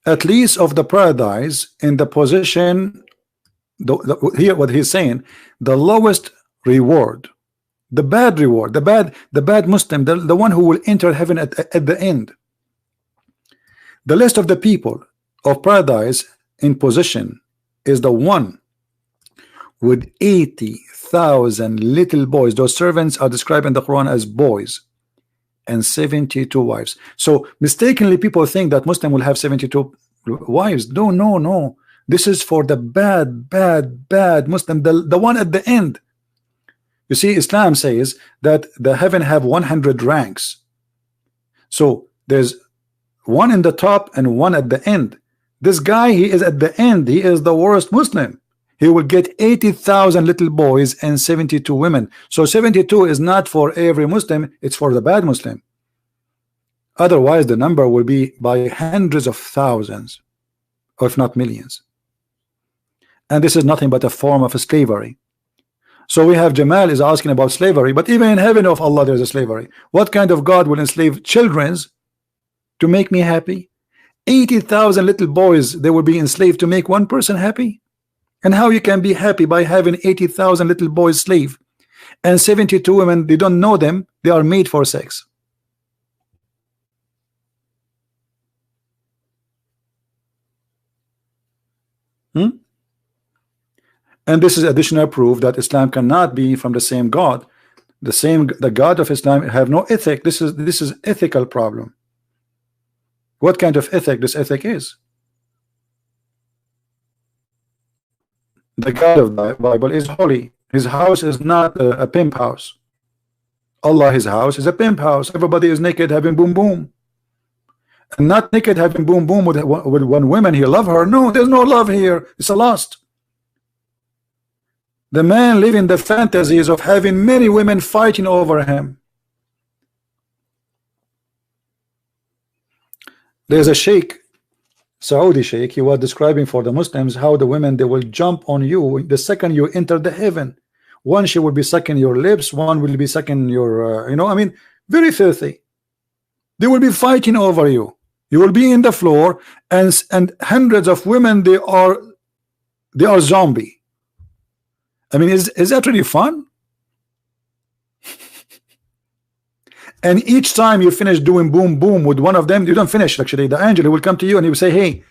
at least of the paradise in the position, here what he's saying, the lowest reward, the bad reward, the bad Muslim, the one who will enter heaven at the end. The list of the people of paradise in position is the one with 80,000 little boys. Those servants are described in the Quran as boys, and 72 wives. So mistakenly people think that Muslim will have 72 wives. No. This is for the bad Muslim, the one at the end. You see, Islam says that the heaven have 100 ranks. So there's one in the top and one at the end. This guy, he is at the end. He is the worst Muslim. He will get 80,000 little boys and 72 women. So 72 is not for every Muslim, it's for the bad Muslim. Otherwise the number will be by hundreds of thousands, or if not millions. And this is nothing but a form of slavery. So we have Jamal is asking about slavery, but even in heaven of Allah there's a slavery. What kind of God will enslave children to make me happy? 80,000 little boys, they will be enslaved to make one person happy? And how you can be happy by having 80,000 little boys slave and 72 women, they don't know them, they are made for sex. And this is additional proof that Islam cannot be from the same God. The God of Islam have no ethic. This is ethical problem. What kind of ethic this ethic is? The God of the Bible is holy. His house is not a pimp house. Allah, his house is a pimp house. Everybody is naked having boom boom. And not naked having boom boom with one woman, he love her. No, there's no love here. It's a lust. The man living the fantasies of having many women fighting over him. There's a sheikh, Saudi sheikh, he was describing for the Muslims how the women, they will jump on you the second you enter the heaven. One, she will be sucking your lips, one will be sucking your I mean, very filthy. They will be fighting over you. You will be in the floor, and hundreds of women, they are zombie. I mean, is that really fun? And each time you finish doing boom boom with one of them, you don't finish. Actually, the angel will come to you and he will say, "Hey,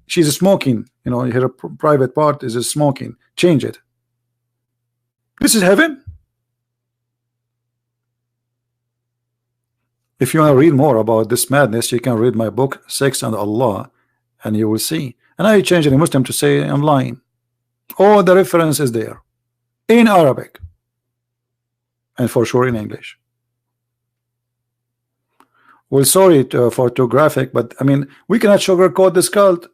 she's smoking. Her private part is smoking. Change it." This is heaven. If you want to read more about this madness, you can read my book, Sex and Allah, and you will see. And I change it in Muslim to say I'm lying. All the reference is there in Arabic and for sure in English. Well, sorry for too graphic, but I mean, we cannot sugarcoat this cult.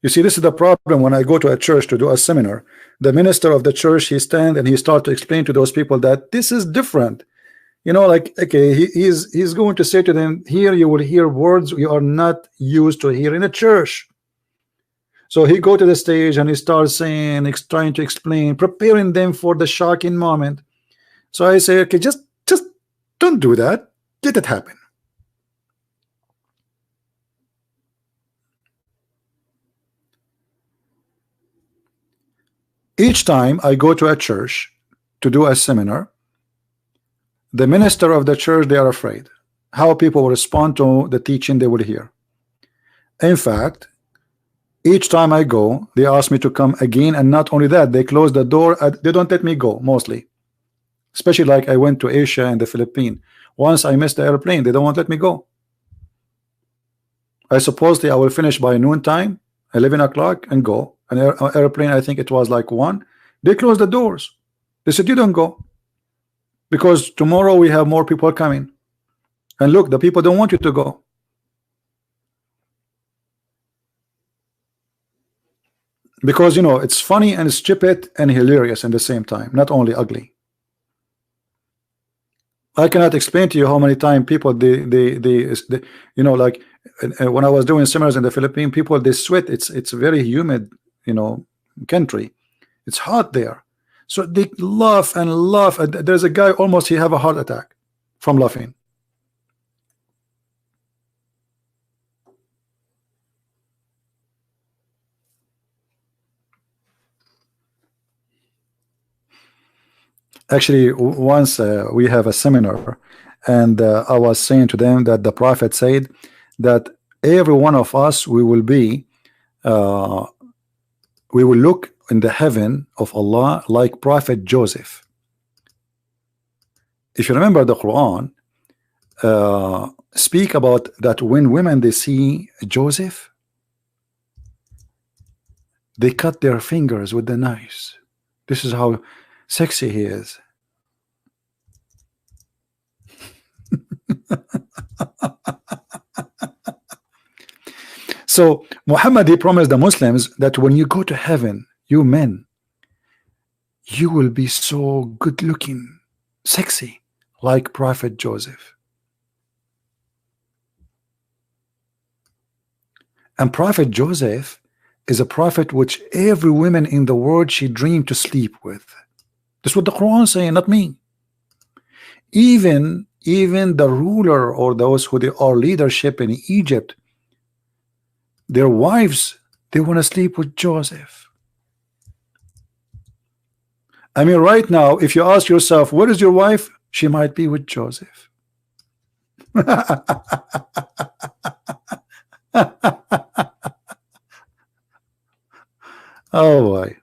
You see, this is the problem when I go to a church to do a seminar. The minister of the church, he stand and he start to explain to those people that this is different. Like, okay, he's going to say to them, here you will hear words you are not used to hear in a church. So he go to the stage and he starts saying, trying to explain, preparing them for the shocking moment. So I say, okay, just don't do that. Let it happen. Each time I go to a church to do a seminar, the minister of the church, they are afraid how people will respond to the teaching they will hear. In fact, each time I go, they ask me to come again, and not only that, they close the door. They don't let me go, mostly. Especially like I went to Asia and the Philippines. Once I missed the airplane, they don't want to let me go. I supposedly I will finish by noontime, 11 o'clock, and go. An airplane, I think it was like 1. They closed the doors. They said, you don't go, because tomorrow we have more people coming. And look, the people don't want you to go. Because it's funny and stupid and hilarious at the same time, not only ugly. I cannot explain to you how many times people they like when I was doing seminars in the Philippines, people they sweat. It's very humid, country. It's hot there, so they laugh and laugh. There's a guy almost he have a heart attack from laughing. Actually, once we have a seminar, and I was saying to them that the Prophet said that every one of us we will look in the heaven of Allah like Prophet Joseph. If you remember, the Quran speak about that when women they see Joseph, they cut their fingers with the knives. This is how sexy he is. So Muhammad, he promised the Muslims that when you go to heaven, you men, you will be so good looking, sexy, like Prophet Joseph. And Prophet Joseph is a prophet which every woman in the world she dreamed to sleep with. That's what the Quran is saying, not me. Even the ruler or those who they are leadership in Egypt, their wives They want to sleep with Joseph. I mean, right now, if you ask yourself, where is your wife? She might be with Joseph. Oh boy.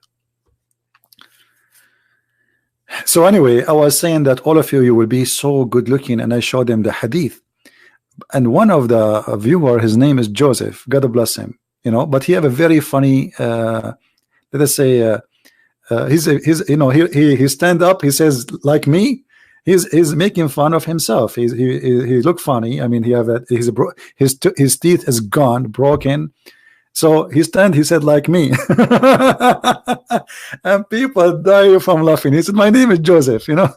So anyway, I was saying that all of you will be so good looking, and I showed them the hadith. And one of the viewer, his name is Joseph. God bless him. You know, but he have a very funny, let us say, he's you know, he stand up. He says like me. He's making fun of himself. He look funny. I mean, he have a, his teeth is gone, broken. So he said like me. And people die from laughing. He said, my name is Joseph, you know.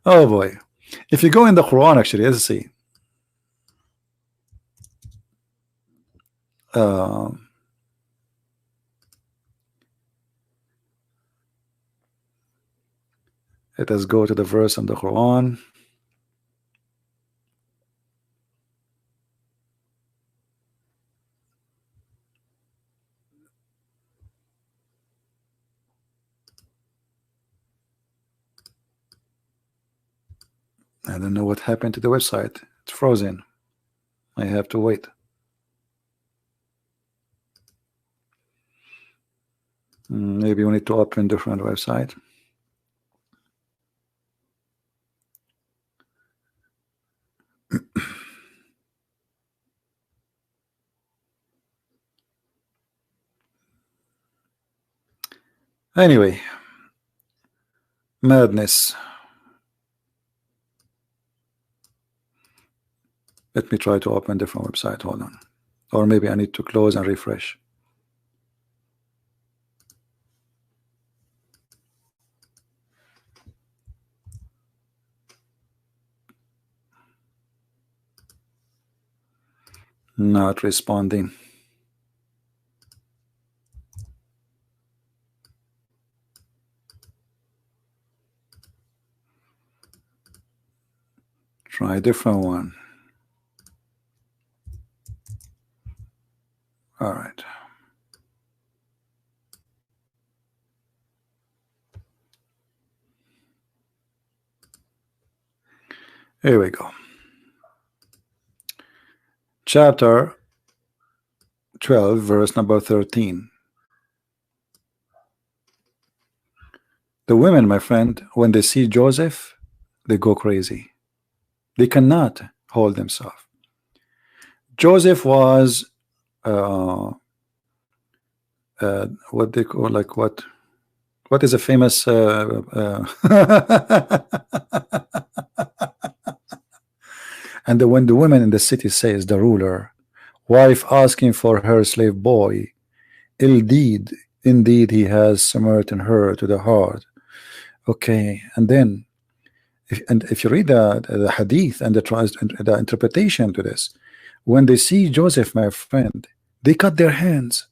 Oh boy. If you go in the Quran, actually, let's see. Let us go to the verse in the Quran. I don't know what happened to the website. It's frozen. I have to wait. Maybe we need to open different website. Anyway, madness. Let me try to open different website. Hold on. Or maybe I need to close and refresh. Not responding. Try a different one. All right. Here we go. Chapter 12, verse number 13. The women, my friend, when they see Joseph, they go crazy. They cannot hold themselves. Joseph was what they call, like, what is a famous and when the woman in the city says, the ruler wife asking for her slave boy, indeed he has smitten her to the heart. Okay, and then if you read the hadith and the interpretation to this, when they see Joseph, my friend, they cut their hands.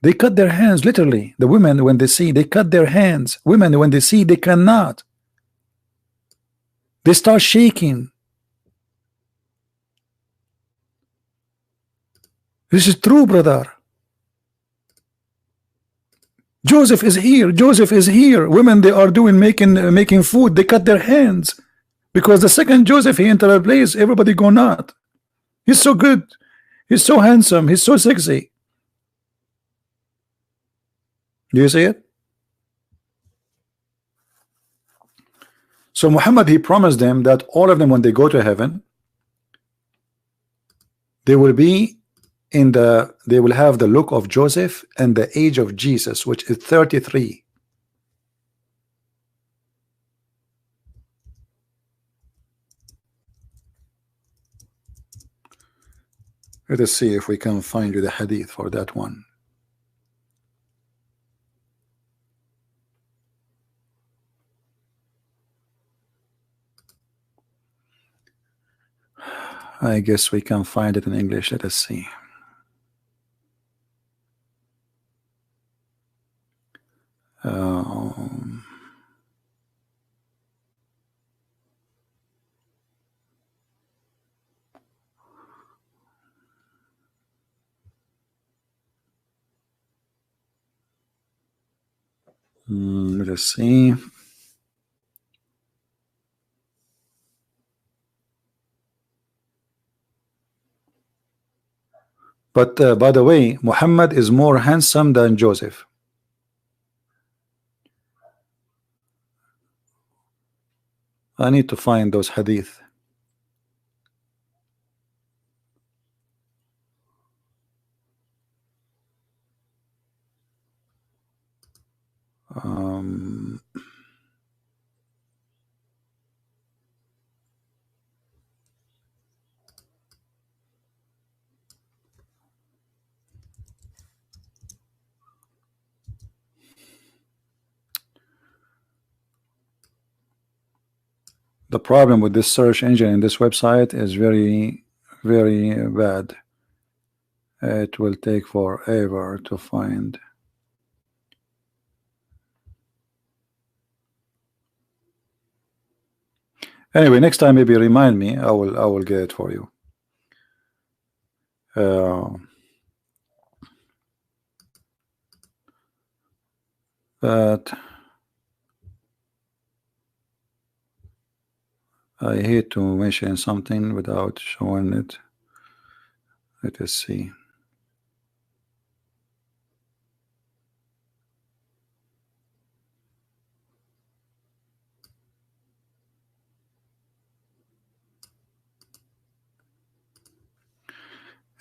They cut their hands, literally. The women, when they see, they cut their hands. Women, when they see, they cannot. They start shaking. This is true, brother. Joseph is here. Joseph is here. Women, they are doing making food. They cut their hands because the second Joseph he entered a place, everybody go nuts. He's so good. He's so handsome. He's so sexy. Do you see it? So Muhammad, he promised them that all of them, when they go to heaven, they will be they will have the look of Joseph and the age of Jesus, which is 33. Let us see if we can find you the hadith for that one. I guess we can find it in English. Let us see. Let's see. But by the way, Muhammad is more handsome than Joseph. I need to find those hadith. The problem with this search engine in this website is very, very bad. It will take forever to find. Anyway, next time maybe remind me. I will get it for you. But I hate to mention something without showing it. Let us see.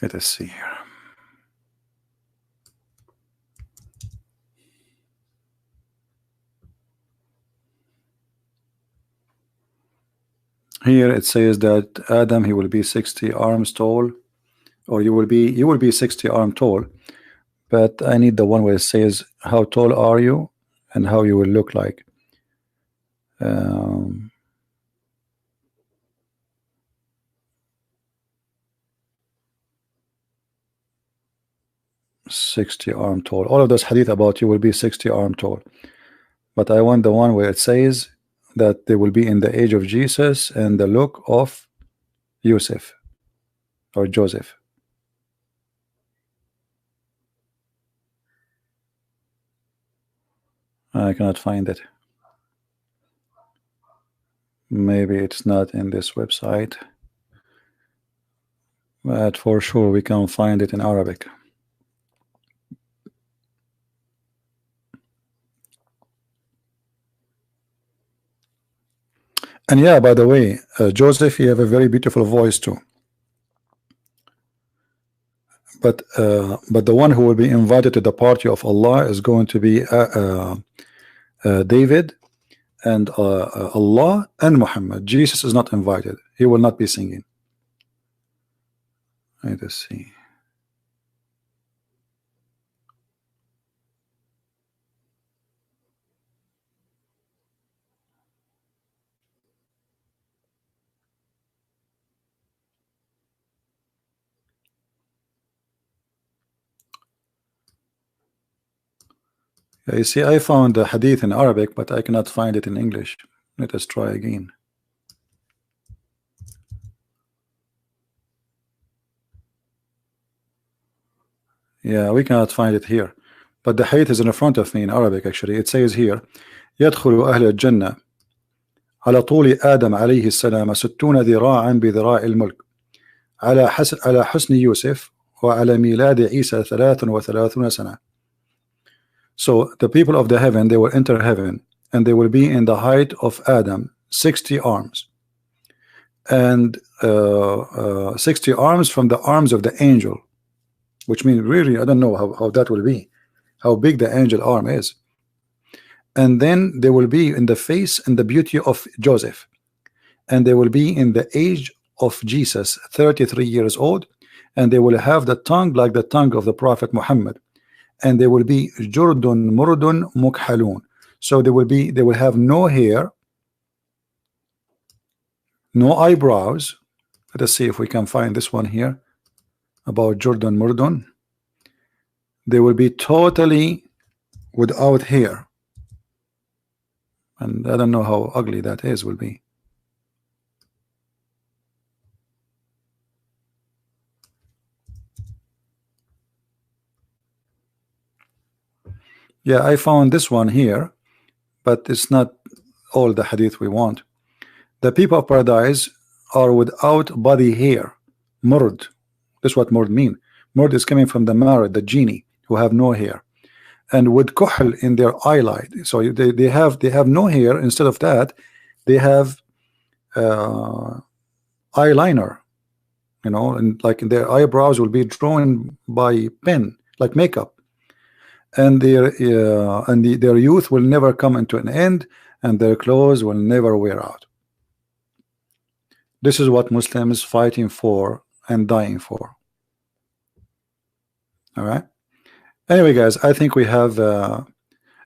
Let us see here. Here it says that Adam, he will be 60 arms tall, or you will be 60 arms tall. But I need the one where it says how tall are you and how you will look like. 60 arm tall. All of those hadith about you will be 60 arm tall. But I want the one where it says that they will be in the age of Jesus and the look of Yusuf or Joseph. I cannot find it. Maybe it's not in this website, but for sure we can find it in Arabic. And yeah, by the way, Joseph, you have a very beautiful voice too. But the one who will be invited to the party of Allah is going to be David and Allah and Muhammad. Jesus is not invited. He will not be singing. Let us see. You see, I found the hadith in Arabic, but I cannot find it in English. Let us try again. Yeah, we cannot find it here. But the hadith is in front of me in Arabic actually. It says here, يدخل أهل الجنة على طول آدم عليه السلام 60 ذراعا بذراع الملك على حسن يوسف وعلى ميلاد عيسى 33 سنة. So the people of the heaven, they will enter heaven and they will be in the height of Adam, 60 arms, and 60 arms from the arms of the angel, which means really I don't know how that will be, how big the angel arm is. And then they will be in the face and the beauty of Joseph, and they will be in the age of Jesus, 33 years old, and they will have the tongue like the tongue of the Prophet Muhammad, and they will be Jurdun Murdun Mukhalun. So they will have no hair, no eyebrows. Let us see if we can find this one here about Jurdun Murdun. They will be totally without hair, and I don't know how ugly that will be. Yeah, I found this one here. but it's not all the hadith we want. The people of paradise are without body hair. Murd. That's what murd mean. Murd is coming from the marad, the genie, who have no hair, and with kuhl in their eyelid. So they have no hair. Instead of that, they have eyeliner, you know, and like their eyebrows will be drawn by pen, like makeup, and their youth will never come into an end, and their clothes will never wear out. This is what Muslims fighting for and dying for. All right. Anyway, guys, I think we have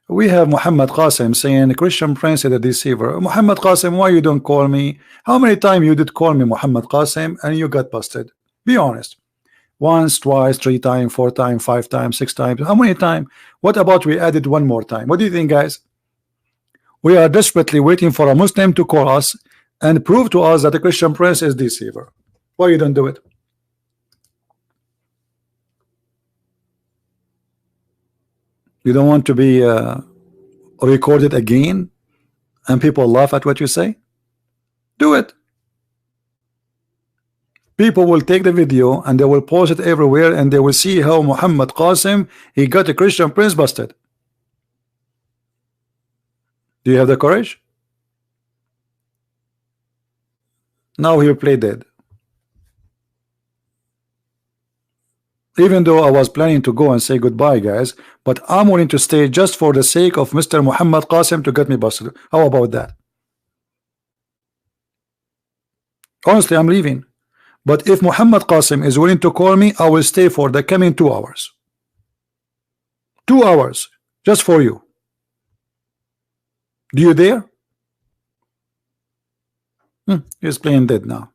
Muhammad Qasim saying Christian Prince is a deceiver. Muhammad Qasim, why you don't call me? How many times you did call me Muhammad Qasim and you got busted? Be honest. Once, twice, 3 times, 4 times, 5 times, 6 times. How many times? What about we added one more time? What do you think, guys? We are desperately waiting for a Muslim to call us and prove to us that the Christian Prince is deceiver. Why you don't do it? You don't want to be recorded again and people laugh at what you say? Do it. People will take the video and they will post it everywhere, and they will see how Muhammad Qasim, he got a Christian Prince busted. Do you have the courage? Now he'll play dead. Even though I was planning to go and say goodbye, guys, but I'm willing to stay just for the sake of Mr. Muhammad Qasim to get me busted. How about that? Honestly, I'm leaving. But if Muhammad Qasim is willing to call me, I will stay for the coming 2 hours. 2 hours just for you. Do you dare? He's playing dead now.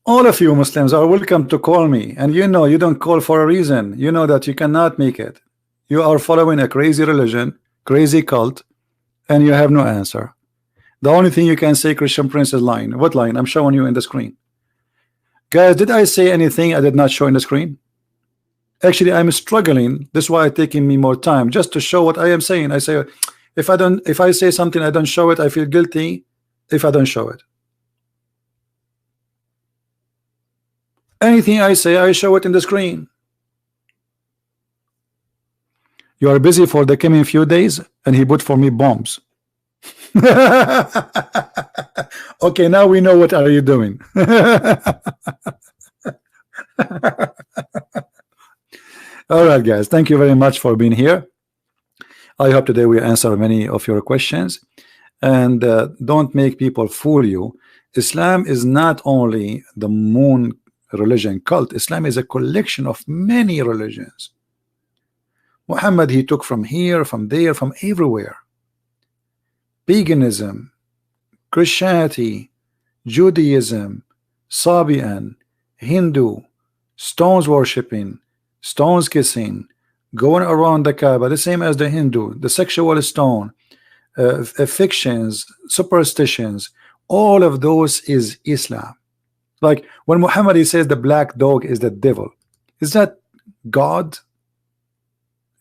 All of you Muslims are welcome to call me, and you know you don't call for a reason. You know that you cannot make it. You are following a crazy religion, crazy cult, and you have no answer. The only thing you can say, Christian Prince is lying. What line? I'm showing you in the screen. Guys, did I say anything I did not show in the screen? Actually, I'm struggling. This is why it's taking me more time just to show what I am saying. I say if I say something I don't show it, I feel guilty if I don't show it. Anything I say, I show it in the screen. You are busy for the coming few days, and he put for me bombs. Okay, now we know what are you doing. All right, guys, thank you very much for being here. I hope today we answer many of your questions, and don't make people fool you. Islam is not only the moon religion cult. Islam is a collection of many religions. Muhammad, he took from here, from there, from everywhere. Paganism, Christianity, Judaism, Sabian, Hindu, stones worshipping, stones kissing, going around the Kaaba, the same as the Hindu, the sexual stone, fictions, superstitions, all of those is Islam. Like when Muhammad, he says the black dog is the devil, is that God?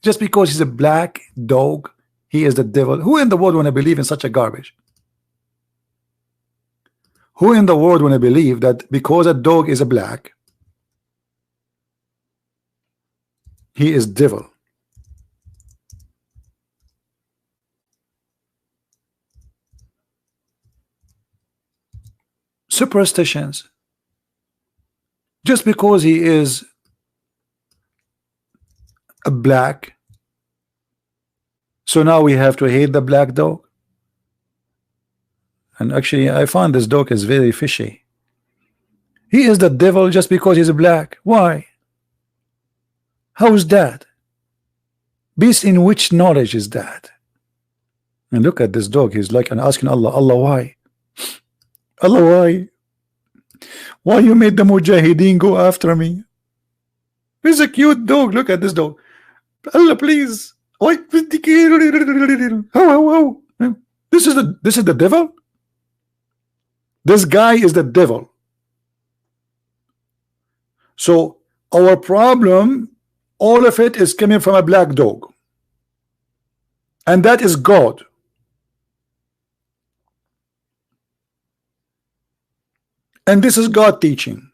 Just because he's a black dog, he is the devil? Who in the world want to believe in such a garbage? Who in the world want to believe that because a dog is a black, he is devil? Superstitions. Just because he is a black, so now we have to hate the black dog. And actually I found this dog is very fishy. He is the devil just because he's black. Why? How is that? Based in which knowledge is that? And look at this dog. He's like, and asking Allah, Allah, why? Allah, why? Why you made the Mujahideen go after me? He's a cute dog. Look at this dog. Allah, please. Why? How? This is the devil. This guy is the devil. So our problem, all of it is coming from a black dog, and that is God. And this is God teaching.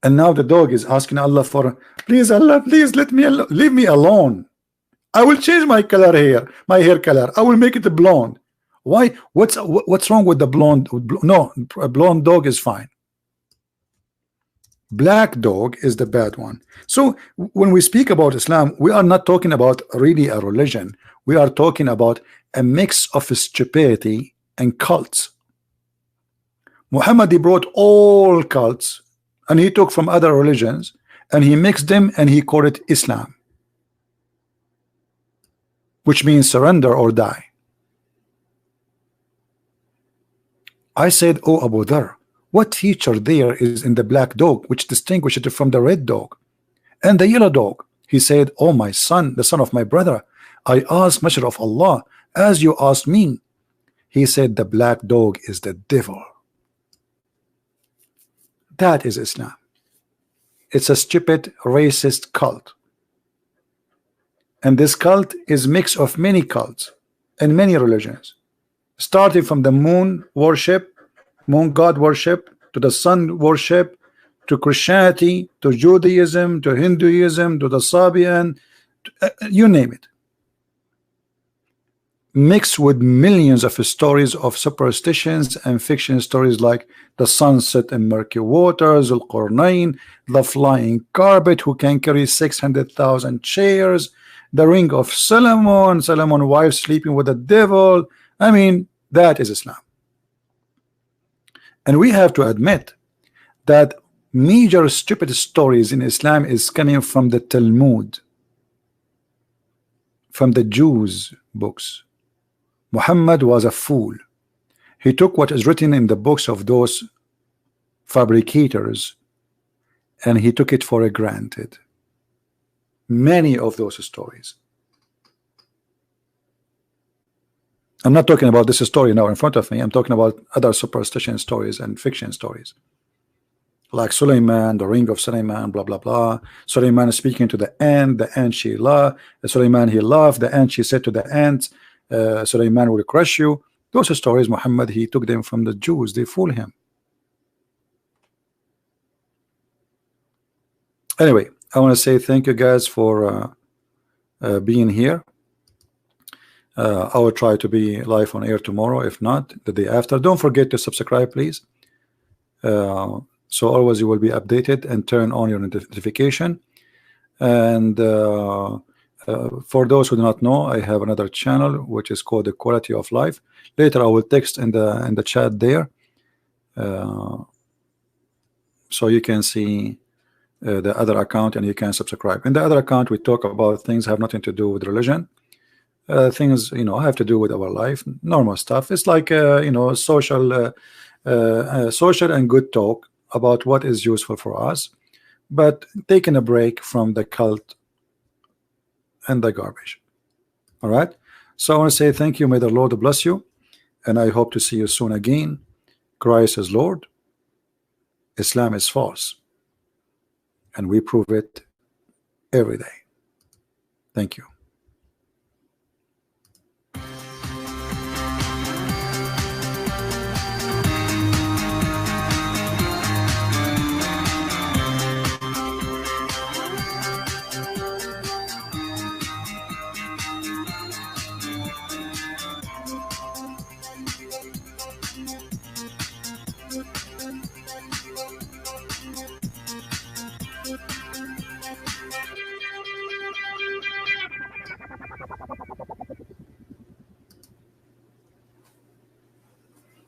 And now the dog is asking Allah for, please Allah, please let me alone, leave me alone. I will change my color hair, my hair color. I will make it blonde. Why? What's wrong with the blonde? No, a blonde dog is fine. Black dog is the bad one. So when we speak about Islam, we are not talking about really a religion. We are talking about a mix of stupidity and cults. Muhammad, he brought all cults, and he took from other religions and he mixed them and he called it Islam, which means surrender or die. I said, oh Abu Dhar, what feature there is in the black dog which distinguishes it from the red dog and the yellow dog? He said, oh my son, the son of my brother, I asked Messenger of Allah as you asked me. He said, the black dog is the devil. That is Islam. It's a stupid racist cult, and this cult is mix of many cults and many religions, starting from the moon worship, moon god worship, to the sun worship, to Christianity, to Judaism, to Hinduism, to the Sabian, you name it, mixed with millions of stories of superstitions and fiction stories like the sunset in murky waters, Al-Qurnayn, the flying carpet who can carry 600,000 chairs, the ring of Solomon, Solomon's wife sleeping with the devil. I mean, that is Islam. And we have to admit that major stupid stories in Islam is coming from the Talmud, from the Jews' books. Muhammad was a fool. He took what is written in the books of those fabricators and he took it for granted. Many of those stories. I'm not talking about this story now in front of me. I'm talking about other superstition stories and fiction stories, like Suleiman, the ring of Suleiman, blah blah blah. Suleiman is speaking to the ant she loved. Suleiman he loved the ant. She said to the ant, Suleiman will crush you. Those stories, Muhammad, he took them from the Jews. They fool him. Anyway, I want to say thank you guys for being here. I will try to be live on air tomorrow, if not the day after. Don't forget to subscribe, please, so always you will be updated, and turn on your notification. And for those who do not know, I have another channel which is called The Quality of Life. Later I will text in the chat there, so you can see the other account and you can subscribe. In the other account we talk about things have nothing to do with religion, things have to do with our life, normal stuff. It's like social and good talk about what is useful for us, but taking a break from the cult and the garbage. All right, so I want to say thank you. May the Lord bless you, and I hope to see you soon again. Christ is Lord, Islam is false, and we prove it every day. Thank you.